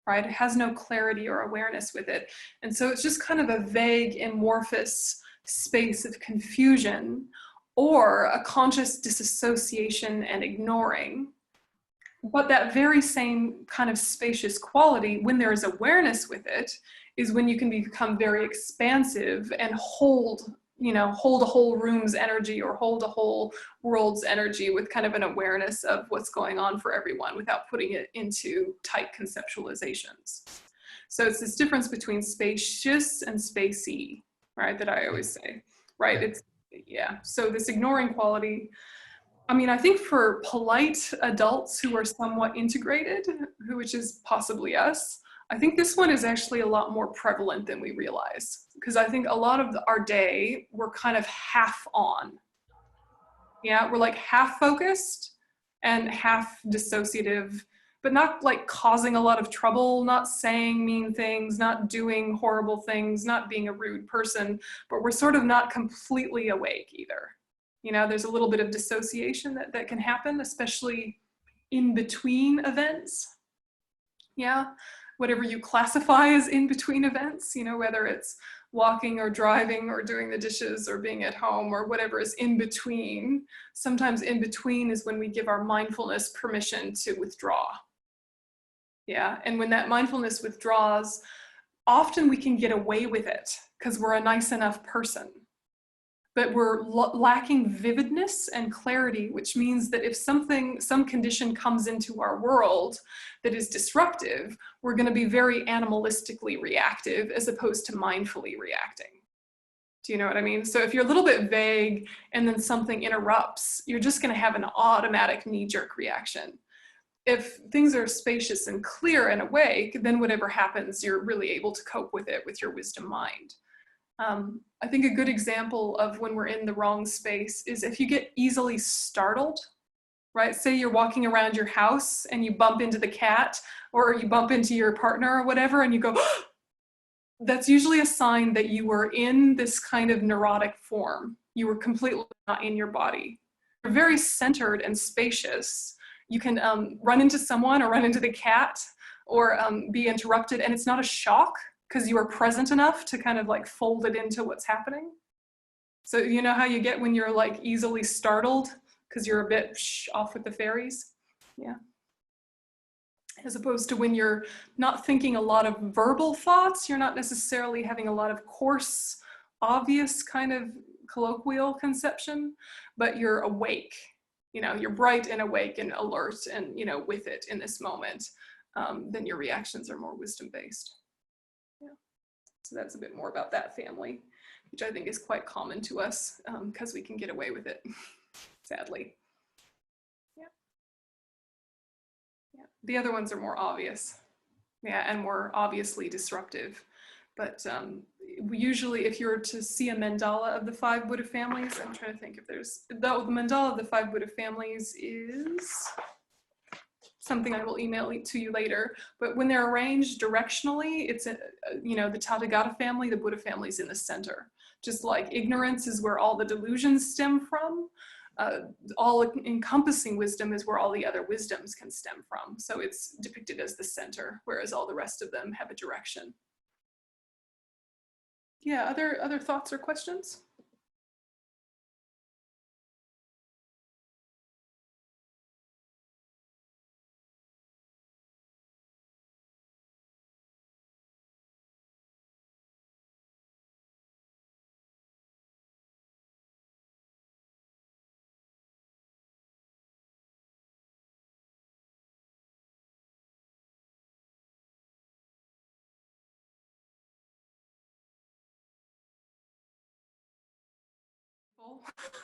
right? It has no clarity or awareness with it. And so it's just kind of a vague, amorphous space of confusion or a conscious disassociation and ignoring. But that very same kind of spacious quality, when there is awareness with it, is when you can become very expansive and hold a whole room's energy or hold a whole world's energy with kind of an awareness of what's going on for everyone without putting it into tight conceptualizations. So it's this difference between spacious and spacey, right, that I always say, right? So this ignoring quality, I think for polite adults who are somewhat integrated, which is possibly us, I think this one is actually a lot more prevalent than we realize, because I think a lot of our day, we're kind of half on. Yeah, we're like half focused and half dissociative, but not like causing a lot of trouble, not saying mean things, not doing horrible things, not being a rude person, but we're sort of not completely awake either. You know, there's a little bit of dissociation that can happen, especially in between events. Yeah, whatever you classify as in between events, you know, whether it's walking or driving or doing the dishes or being at home or whatever is in between. Sometimes in between is when we give our mindfulness permission to withdraw. Yeah, and when that mindfulness withdraws, often we can get away with it because we're a nice enough person. But we're lacking vividness and clarity, which means that if some condition comes into our world that is disruptive, we're going to be very animalistically reactive as opposed to mindfully reacting. Do you know what I mean? So if you're a little bit vague and then something interrupts, you're just going to have an automatic knee-jerk reaction. If things are spacious and clear and awake, then whatever happens, you're really able to cope with it with your wisdom mind. I think a good example of when we're in the wrong space is if you get easily startled, right? Say you're walking around your house and you bump into the cat or you bump into your partner or whatever and you go, that's usually a sign that you were in this kind of neurotic form. You were completely not in your body. You're very centered and spacious. You can run into someone or run into the cat or be interrupted, and it's not a shock because you are present enough to kind of like fold it into what's happening. So you know how you get when you're like easily startled because you're a bit off with the fairies? Yeah. As opposed to when you're not thinking a lot of verbal thoughts, you're not necessarily having a lot of coarse, obvious kind of colloquial conception, but you're awake. You know, you're bright and awake and alert and, you know, with it in this moment, then your reactions are more wisdom-based. Yeah. So that's a bit more about that family, which I think is quite common to us because we can get away with it, sadly. Yeah. Yeah. The other ones are more obvious, yeah, and more obviously disruptive. But usually if you were to see a mandala of the 5 Buddha families, I'm trying to think if there's, the mandala of the 5 Buddha families is something I will email to you later, but when they're arranged directionally, it's, you know, the Tathagata family, the Buddha family is in the center. Just like ignorance is where all the delusions stem from, all encompassing wisdom is where all the other wisdoms can stem from. So it's depicted as the center, whereas all the rest of them have a direction. Yeah, other thoughts or questions?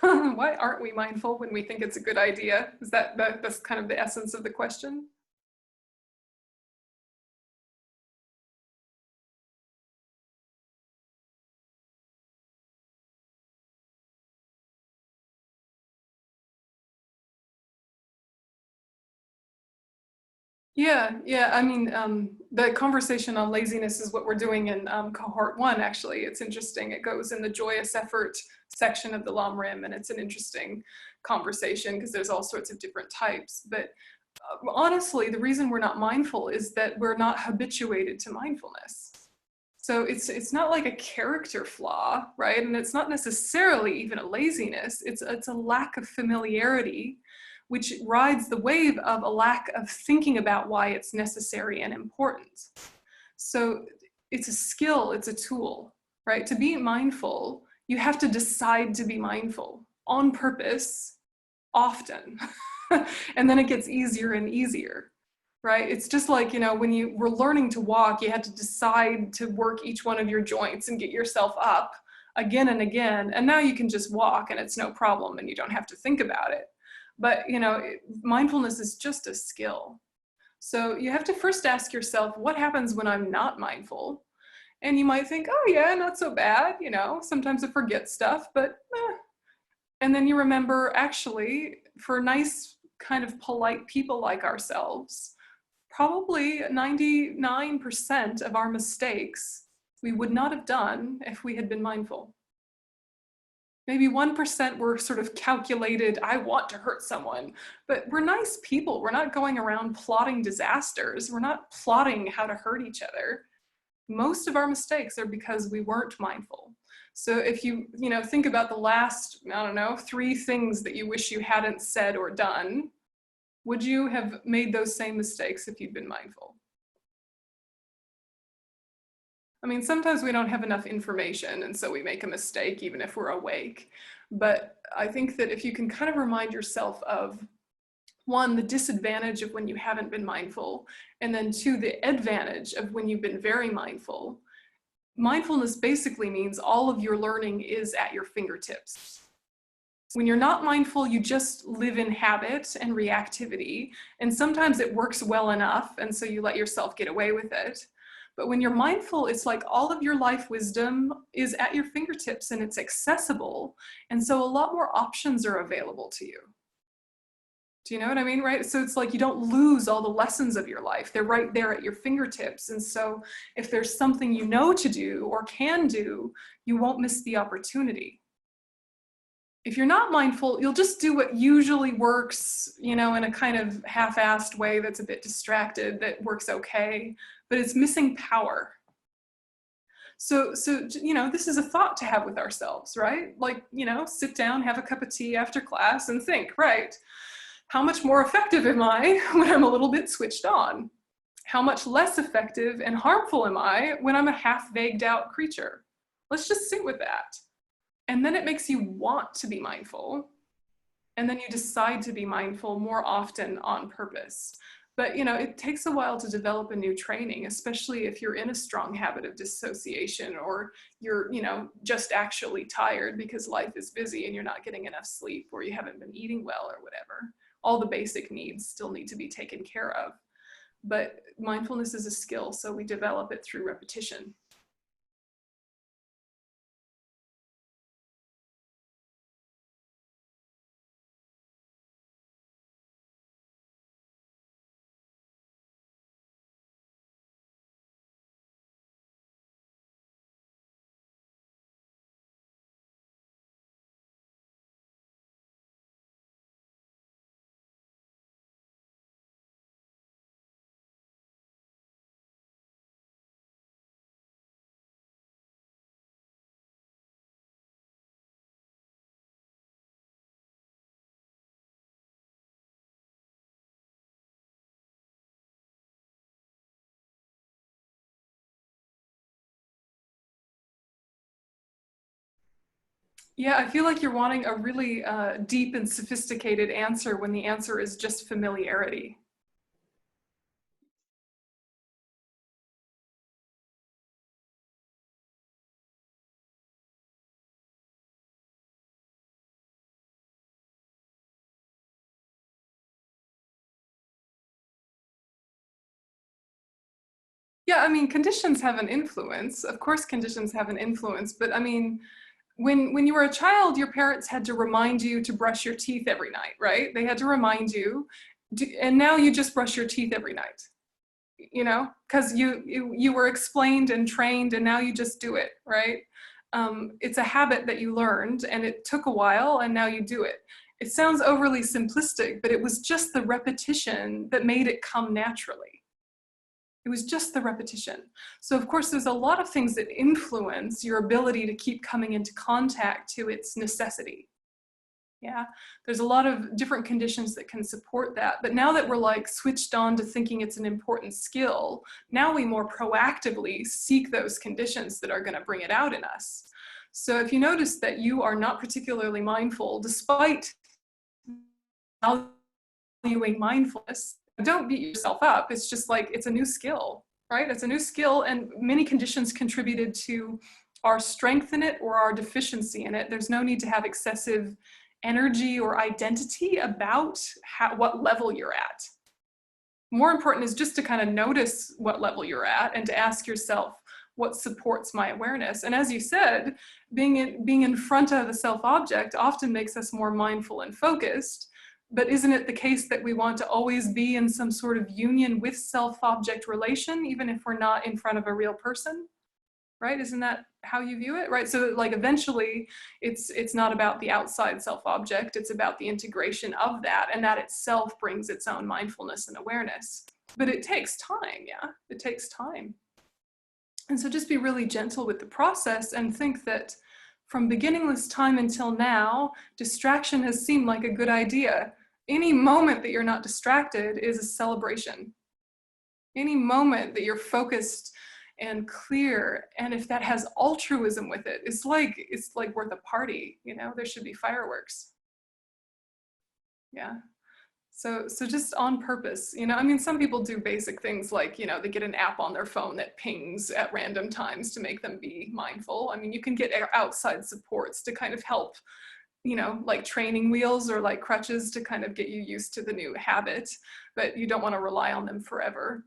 Why aren't we mindful when we think it's a good idea? Is that's kind of the essence of the question? Yeah. I mean, the conversation on laziness is what we're doing in Cohort 1, actually. It's interesting. It goes in the joyous effort section of the Lam Rim, and it's an interesting conversation because there's all sorts of different types. But honestly, the reason we're not mindful is that we're not habituated to mindfulness. So it's not like a character flaw, right? And it's not necessarily even a laziness. It's a lack of familiarity, which rides the wave of a lack of thinking about why it's necessary and important. So it's a skill, it's a tool, right? To be mindful, you have to decide to be mindful on purpose, often. And then it gets easier and easier, right? It's just like, you know, when you were learning to walk, you had to decide to work each one of your joints and get yourself up again and again. And now you can just walk and it's no problem and you don't have to think about it. But, you know, mindfulness is just a skill. So you have to first ask yourself, what happens when I'm not mindful? And you might think, oh yeah, not so bad. You know, sometimes I forget stuff, but And then you remember, actually, for nice kind of polite people like ourselves, probably 99% of our mistakes we would not have done if we had been mindful. Maybe 1% were sort of calculated, I want to hurt someone, but we're nice people. We're not going around plotting disasters. We're not plotting how to hurt each other. Most of our mistakes are because we weren't mindful. So if you think about the last, 3 things that you wish you hadn't said or done, would you have made those same mistakes if you'd been mindful? I mean, sometimes we don't have enough information, and so we make a mistake even if we're awake. But I think that if you can kind of remind yourself of, 1, the disadvantage of when you haven't been mindful, and then 2, the advantage of when you've been very mindful. Mindfulness basically means all of your learning is at your fingertips. When you're not mindful, you just live in habit and reactivity, and sometimes it works well enough, and so you let yourself get away with it. But when you're mindful, it's like all of your life wisdom is at your fingertips and it's accessible. And so a lot more options are available to you. Do you know what I mean, right? So it's like you don't lose all the lessons of your life. They're right there at your fingertips. And so if there's something you know to do or can do, you won't miss the opportunity. If you're not mindful, you'll just do what usually works, in a kind of half-assed way that's a bit distracted, that works okay, but it's missing power. So this is a thought to have with ourselves, right? Like, sit down, have a cup of tea after class and think, right, how much more effective am I when I'm a little bit switched on? How much less effective and harmful am I when I'm a half-vagued out creature? Let's just sit with that. And then it makes you want to be mindful. And then you decide to be mindful more often on purpose. But it takes a while to develop a new training, especially if you're in a strong habit of dissociation, or you're, just actually tired because life is busy and you're not getting enough sleep, or you haven't been eating well or whatever. All the basic needs still need to be taken care of. But mindfulness is a skill, so we develop it through repetition. Yeah, I feel like you're wanting a really deep and sophisticated answer when the answer is just familiarity. Yeah, I mean, conditions have an influence. Of course, conditions have an influence, but I mean, when you were a child, your parents had to remind you to brush your teeth every night, right? They had to remind you, and now you just brush your teeth every night, because you were explained and trained, and now you just do it, right? It's a habit that you learned, and it took a while, and now you do it. It sounds overly simplistic, but it was just the repetition that made it come naturally. It was just the repetition. So of course, there's a lot of things that influence your ability to keep coming into contact to its necessity. Yeah, there's a lot of different conditions that can support that. But now that we're like switched on to thinking it's an important skill, now we more proactively seek those conditions that are going to bring it out in us. So if you notice that you are not particularly mindful, despite valuing mindfulness, don't beat yourself up. It's just like, it's a new skill, right? It's a new skill, and many conditions contributed to our strength in it or our deficiency in it. There's no need to have excessive energy or identity about what level you're at. More important is just to kind of notice what level you're at and to ask yourself, what supports my awareness? And as you said, being in front of the self-object often makes us more mindful and focused. But isn't it the case that we want to always be in some sort of union with self-object relation, even if we're not in front of a real person? Right? Isn't that how you view it? Right? So like eventually it's not about the outside self-object, it's about the integration of that, and that itself brings its own mindfulness and awareness. But it takes time, yeah? It takes time. And so just be really gentle with the process and think that from beginningless time until now, distraction has seemed like a good idea. Any moment that you're not distracted is a celebration. Any moment that you're focused and clear, and if that has altruism with it, it's like worth a party, you know? There should be fireworks. Yeah. So just on purpose, you know, I mean, some people do basic things like, you know, they get an app on their phone that pings at random times to make them be mindful. I mean, you can get outside supports to kind of help, you know, like training wheels or like crutches to kind of get you used to the new habit, but you don't want to rely on them forever.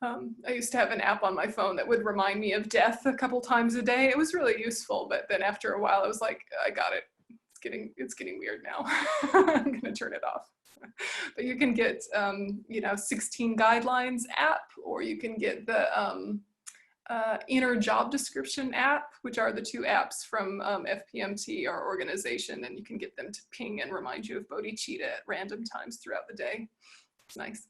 I used to have an app on my phone that would remind me of death a couple times a day. It was really useful, but then after a while I was like, I got it. It's getting weird now. I'm gonna turn it off. But you can get, you know, 16 guidelines app, or you can get the inner job description app, which are the two apps from FPMT, our organization, and you can get them to ping and remind you of bodhicitta at random times throughout the day. It's nice.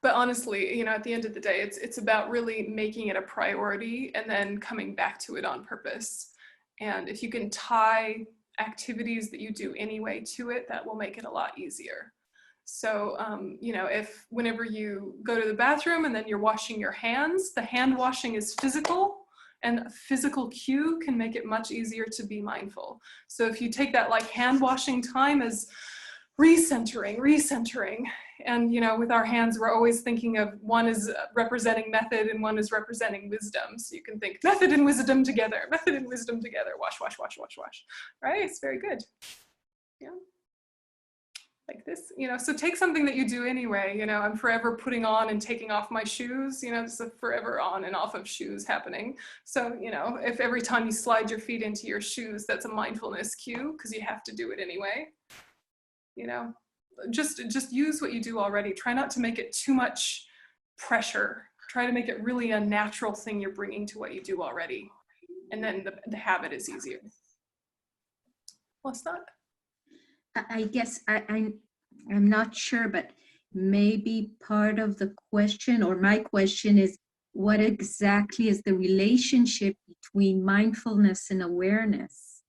But honestly, you know, at the end of the day, it's about really making it a priority and then coming back to it on purpose. And if you can tie activities that you do anyway to it, that will make it a lot easier. So, you know, if whenever you go to the bathroom and then you're washing your hands, the hand washing is physical, and a physical cue can make it much easier to be mindful. So if you take that like hand washing time as recentering, and you know, with our hands we're always thinking of one is representing method and one is representing wisdom, so you can think method and wisdom together, wash, right? It's very good. Yeah, like this, you know. So take something that you do anyway, you know. I'm forever putting on and taking off my shoes, you know. It's a forever on and off of shoes happening. So, you know, if every time you slide your feet into your shoes, that's a mindfulness cue because you have to do it anyway. You know, just use what you do already. Try not to make it too much pressure. Try to make it really a natural thing you're bringing to what you do already. And then the habit is easier. What's that? I guess I'm not sure, but maybe part of the question or my question is, what exactly is the relationship between mindfulness and awareness?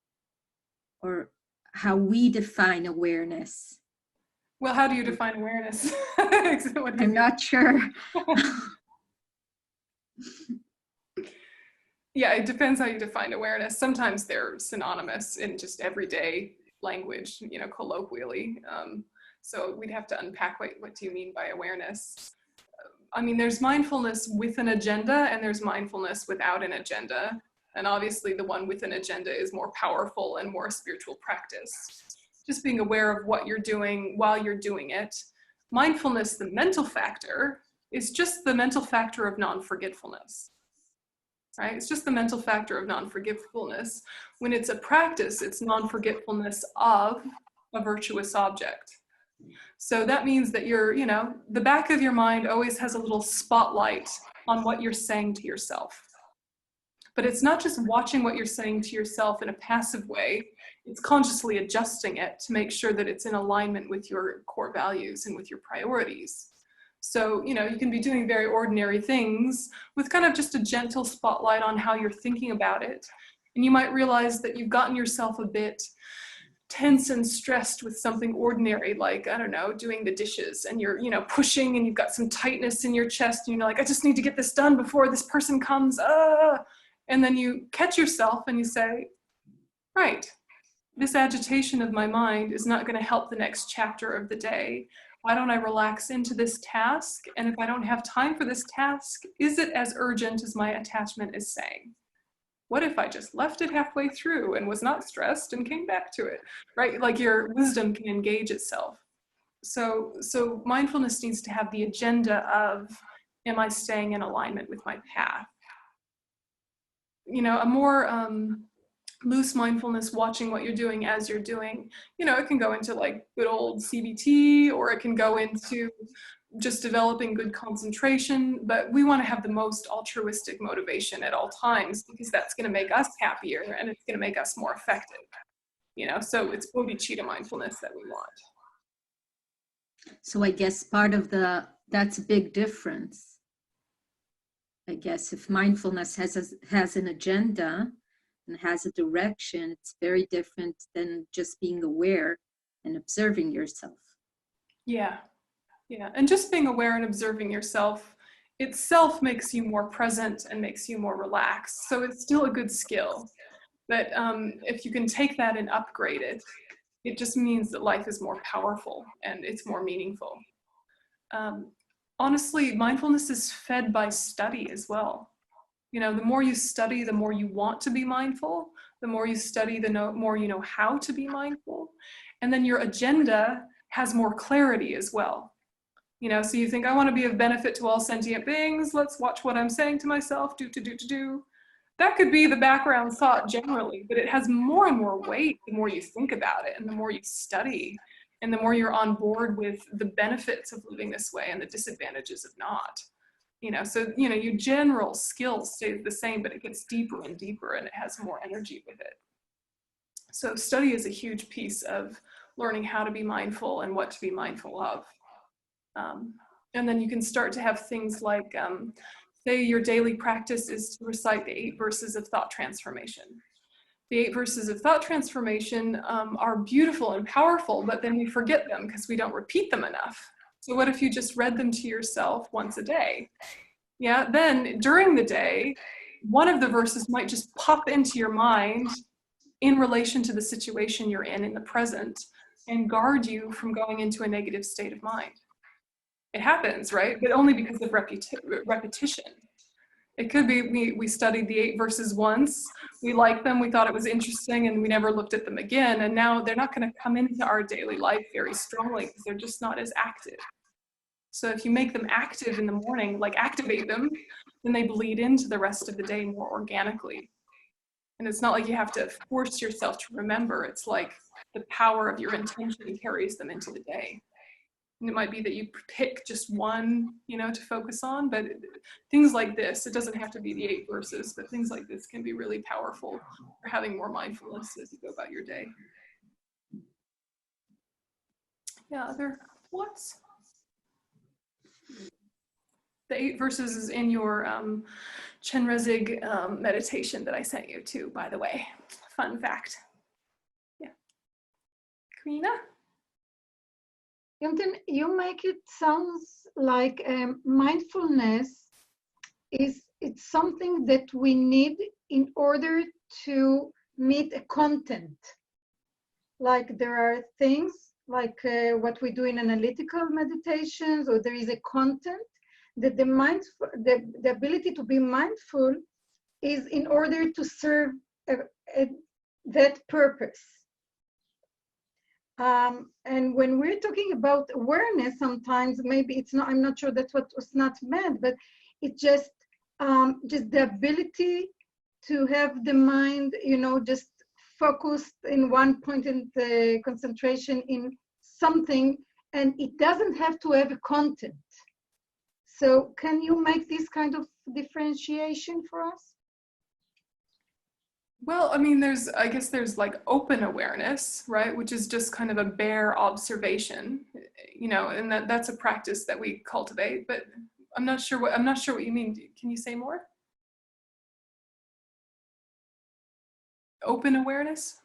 Or how we define awareness. Well, how do you define awareness? I'm not sure. Yeah, it depends how you define awareness. Sometimes they're synonymous in just everyday language, you know, colloquially. So we'd have to unpack what do you mean by awareness? I mean, there's mindfulness with an agenda and there's mindfulness without an agenda. And obviously the one with an agenda is more powerful and more spiritual practice. Just being aware of what you're doing while you're doing it. Mindfulness, the mental factor, is just the mental factor of non-forgetfulness. Right? It's just the mental factor of non-forgetfulness. When it's a practice, it's non-forgetfulness of a virtuous object. So that means that you're, you know, the back of your mind always has a little spotlight on what you're saying to yourself. But it's not just watching what you're saying to yourself in a passive way, it's consciously adjusting it to make sure that it's in alignment with your core values and with your priorities. So, you know, you can be doing very ordinary things with kind of just a gentle spotlight on how you're thinking about it. And you might realize that you've gotten yourself a bit tense and stressed with something ordinary, like, I don't know, doing the dishes, and you're, you know, pushing and you've got some tightness in your chest and you're like, I just need to get this done before this person comes. And then you catch yourself and you say, right, this agitation of my mind is not going to help the next chapter of the day. Why don't I relax into this task? And if I don't have time for this task, is it as urgent as my attachment is saying? What if I just left it halfway through and was not stressed and came back to it, right? Like your wisdom can engage itself. So mindfulness needs to have the agenda of, am I staying in alignment with my path? You know, a more loose mindfulness, watching what you're doing as you're doing. You know, it can go into like good old CBT, or it can go into just developing good concentration, but we want to have the most altruistic motivation at all times, because that's going to make us happier and it's going to make us more effective. You know, so it's bodhicitta mindfulness that we want. So I guess part of that's a big difference. I guess if mindfulness has an agenda and has a direction, it's very different than just being aware and observing yourself. Yeah, yeah. And just being aware and observing yourself itself makes you more present and makes you more relaxed. So it's still a good skill. But if you can take that and upgrade it, it just means that life is more powerful and it's more meaningful. Honestly, mindfulness is fed by study as well. You know, the more you study, the more you want to be mindful. The more you study, the more you know how to be mindful. And then your agenda has more clarity as well. You know, so you think, I want to be of benefit to all sentient beings. Let's watch what I'm saying to myself. Do. That could be the background thought generally, but it has more and more weight the more you think about it and the more you study and the more you're on board with the benefits of living this way and the disadvantages of not. You know, so, you know, your general skill stays the same, but it gets deeper and deeper and it has more energy with it. So study is a huge piece of learning how to be mindful and what to be mindful of. And then you can start to have things like, say your daily practice is to recite the 8 verses of thought transformation. The 8 verses of thought transformation are beautiful and powerful, but then we forget them because we don't repeat them enough. So what if you just read them to yourself once a day? Yeah, then during the day, one of the verses might just pop into your mind in relation to the situation you're in the present and guard you from going into a negative state of mind. It happens, right? But only because of repetition. It could be we studied the 8 verses once, we liked them, we thought it was interesting, and we never looked at them again. And now they're not going to come into our daily life very strongly because they're just not as active. So if you make them active in the morning, like activate them, then they bleed into the rest of the day more organically. And it's not like you have to force yourself to remember. It's like the power of your intention carries them into the day. And it might be that you pick just one, you know, to focus on, but things like this, it doesn't have to be the 8 verses, but things like this can be really powerful for having more mindfulness as you go about your day. Yeah, other thoughts? The 8 verses is in your Chenrezig meditation that I sent you to, by the way. Fun fact. Yeah. Karina? Yönten, you make it sounds like mindfulness it's something that we need in order to meet a content. Like there are things like what we do in analytical meditations, or there is a content that the ability to be mindful is in order to serve that purpose. And when we're talking about awareness, sometimes maybe it's not, I'm not sure that's what was not meant, but it's just the ability to have the mind, you know, just focused in one point in the concentration in something, and it doesn't have to have a content. So can you make this kind of differentiation for us? Well, I mean, I guess there's like open awareness, right? Which is just kind of a bare observation, you know, and that's a practice that we cultivate, but I'm not sure what you mean. Can you say more? Open awareness?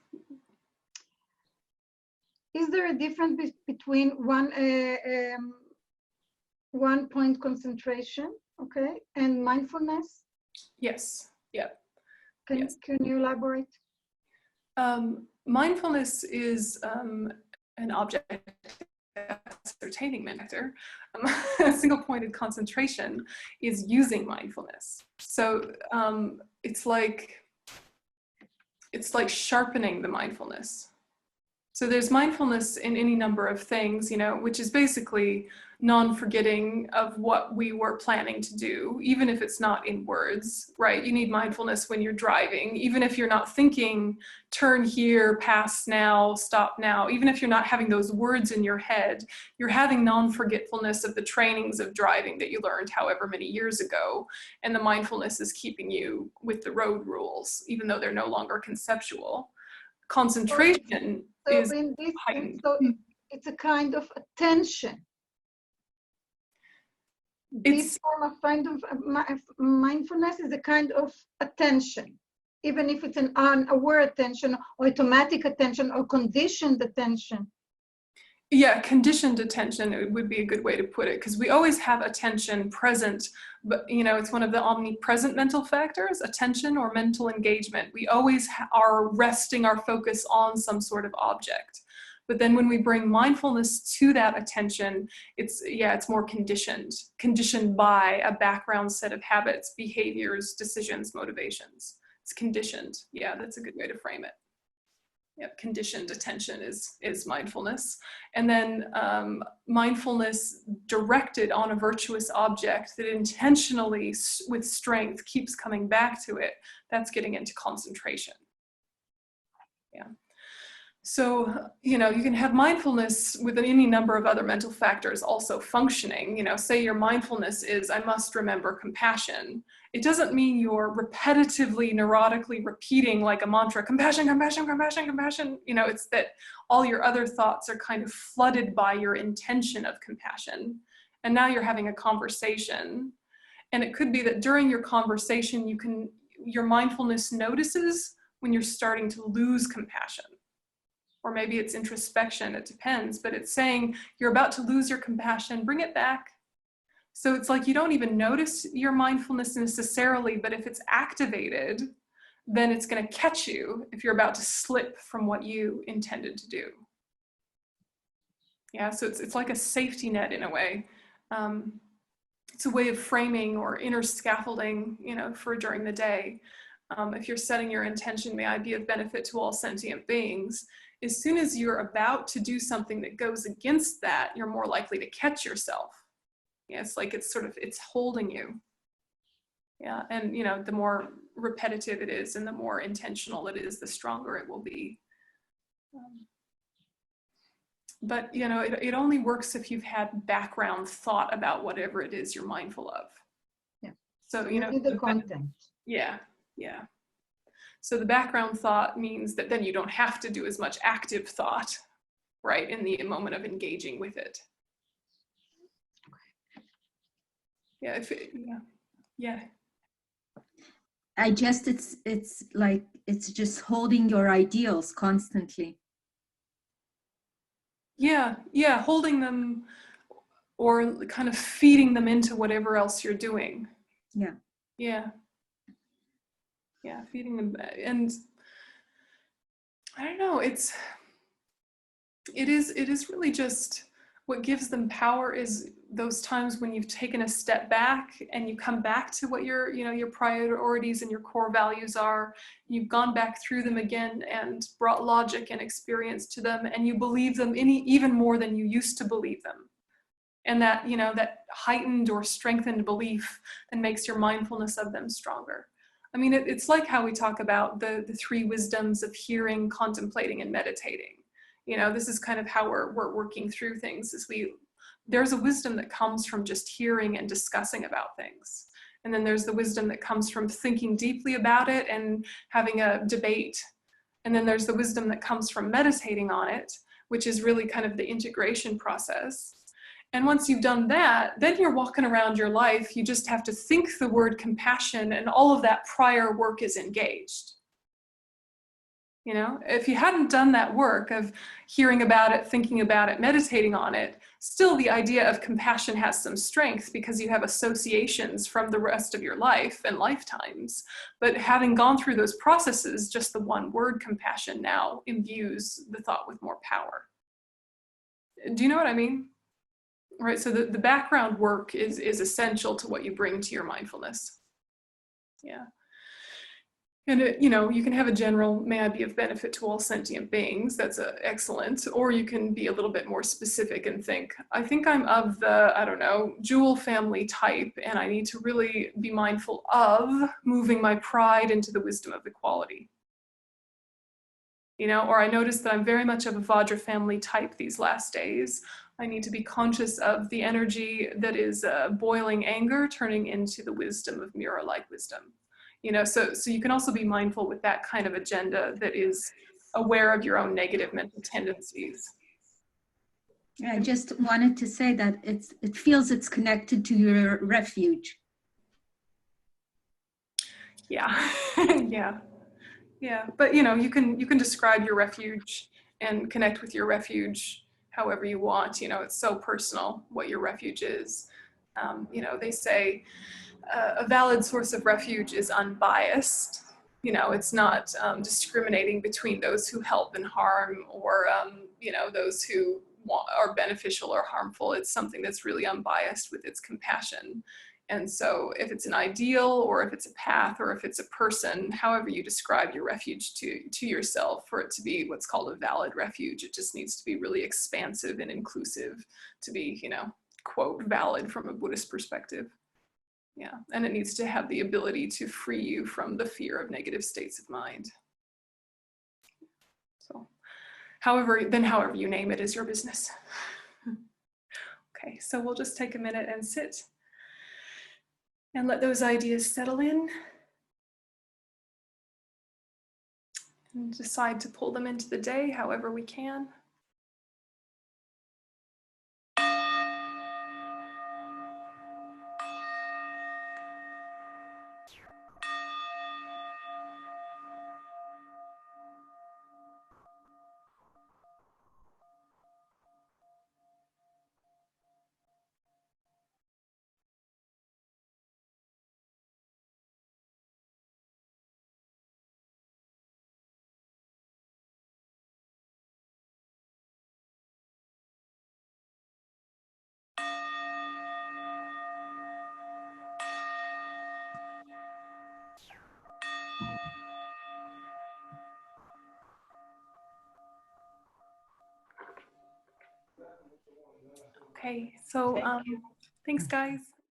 Is there a difference between one point concentration, okay, and mindfulness? Yes. Yeah. Can you elaborate? Mindfulness is an object ascertaining matter. A single-pointed concentration is using mindfulness. So it's like sharpening the mindfulness. So there's mindfulness in any number of things, you know, which is basically non-forgetting of what we were planning to do, even if it's not in words, right? You need mindfulness when you're driving, even if you're not thinking, turn here, pass now, stop now, even if you're not having those words in your head, you're having non-forgetfulness of the trainings of driving that you learned however many years ago. And the mindfulness is keeping you with the road rules, even though they're no longer conceptual. Concentration is heightened. So it's a kind of attention. This form of mindfulness is a kind of attention, even if it's an unaware attention, or automatic attention, or conditioned attention. Yeah, conditioned attention, it would be a good way to put it, because we always have attention present, but you know, it's one of the omnipresent mental factors, attention or mental engagement. We always are resting our focus on some sort of object. But then when we bring mindfulness to that attention, it's more conditioned by a background set of habits, behaviors, decisions, motivations. It's conditioned. Yeah, that's a good way to frame it. Yep, conditioned attention is mindfulness. And then mindfulness directed on a virtuous object that intentionally, with strength, keeps coming back to it. That's getting into concentration. Yeah. So, you know, you can have mindfulness with any number of other mental factors also functioning. You know, say your mindfulness is, I must remember compassion. It doesn't mean you're repetitively, neurotically repeating like a mantra, compassion, compassion, compassion, compassion. You know, it's that all your other thoughts are kind of flooded by your intention of compassion. And now you're having a conversation. And it could be that during your conversation, your mindfulness notices when you're starting to lose compassion. Or maybe it's introspection, it depends, but it's saying you're about to lose your compassion, bring it back. So it's like you don't even notice your mindfulness necessarily, but if it's activated, then it's going to catch you if you're about to slip from what you intended to do. Yeah, so it's like a safety net in a way. It's a way of framing or inner scaffolding, you know, for during the day. If you're setting your intention, may I be of benefit to all sentient beings, as soon as you're about to do something that goes against that, you're more likely to catch yourself. Yeah, it's like it's holding you. Yeah, and you know, the more repetitive it is and the more intentional it is, the stronger it will be. But you know, it only works if you've had background thought about whatever it is you're mindful of. Yeah. So you know, the content. Yeah, yeah. So the background thought means that then you don't have to do as much active thought, right, in the moment of engaging with it. Yeah, yeah. I just, it's like, it's just holding your ideals constantly. Yeah, holding them or kind of feeding them into whatever else you're doing. Yeah. Yeah, feeding them. And I don't know, it is really just what gives them power is those times when you've taken a step back and you come back to what your priorities and your core values are. You've gone back through them again and brought logic and experience to them, and you believe them even more than you used to believe them. And that, you know, that heightened or strengthened belief then makes your mindfulness of them stronger. I mean, it's like how we talk about the three wisdoms of hearing, contemplating, and meditating. You know, this is kind of how we're working through things. There's a wisdom that comes from just hearing and discussing about things. And then there's the wisdom that comes from thinking deeply about it and having a debate. And then there's the wisdom that comes from meditating on it, which is really kind of the integration process. And once you've done that, then you're walking around your life. You just have to think the word compassion, and all of that prior work is engaged. You know, if you hadn't done that work of hearing about it, thinking about it, meditating on it, still the idea of compassion has some strength because you have associations from the rest of your life and lifetimes. But having gone through those processes, just the one word compassion now imbues the thought with more power. Do you know what I mean? Right, so the background work is essential to what you bring to your mindfulness. Yeah. And you know, you can have a general, may I be of benefit to all sentient beings. That's excellent. Or you can be a little bit more specific and think, I think I'm of the, I don't know, jewel family type, and I need to really be mindful of moving my pride into the wisdom of equality. You know, or I noticed that I'm very much of a Vajra family type these last days. I need to be conscious of the energy that is boiling anger turning into the wisdom of mirror-like wisdom. You know, so you can also be mindful with that kind of agenda that is aware of your own negative mental tendencies. I just wanted to say that it feels it's connected to your refuge. Yeah, yeah. Yeah, but you know, you can describe your refuge and connect with your refuge however you want. You know, it's so personal what your refuge is. You know, they say a valid source of refuge is unbiased. You know, it's not discriminating between those who help and harm, or you know, those who are beneficial or harmful. It's something that's really unbiased with its compassion. And so if it's an ideal, or if it's a path, or if it's a person, however you describe your refuge to yourself, for it to be what's called a valid refuge, it just needs to be really expansive and inclusive to be, you know, quote, valid from a Buddhist perspective. Yeah, and it needs to have the ability to free you from the fear of negative states of mind. So however you name it is your business. Okay, so we'll just take a minute and sit and let those ideas settle in and decide to pull them into the day however we can. Okay, so thanks guys.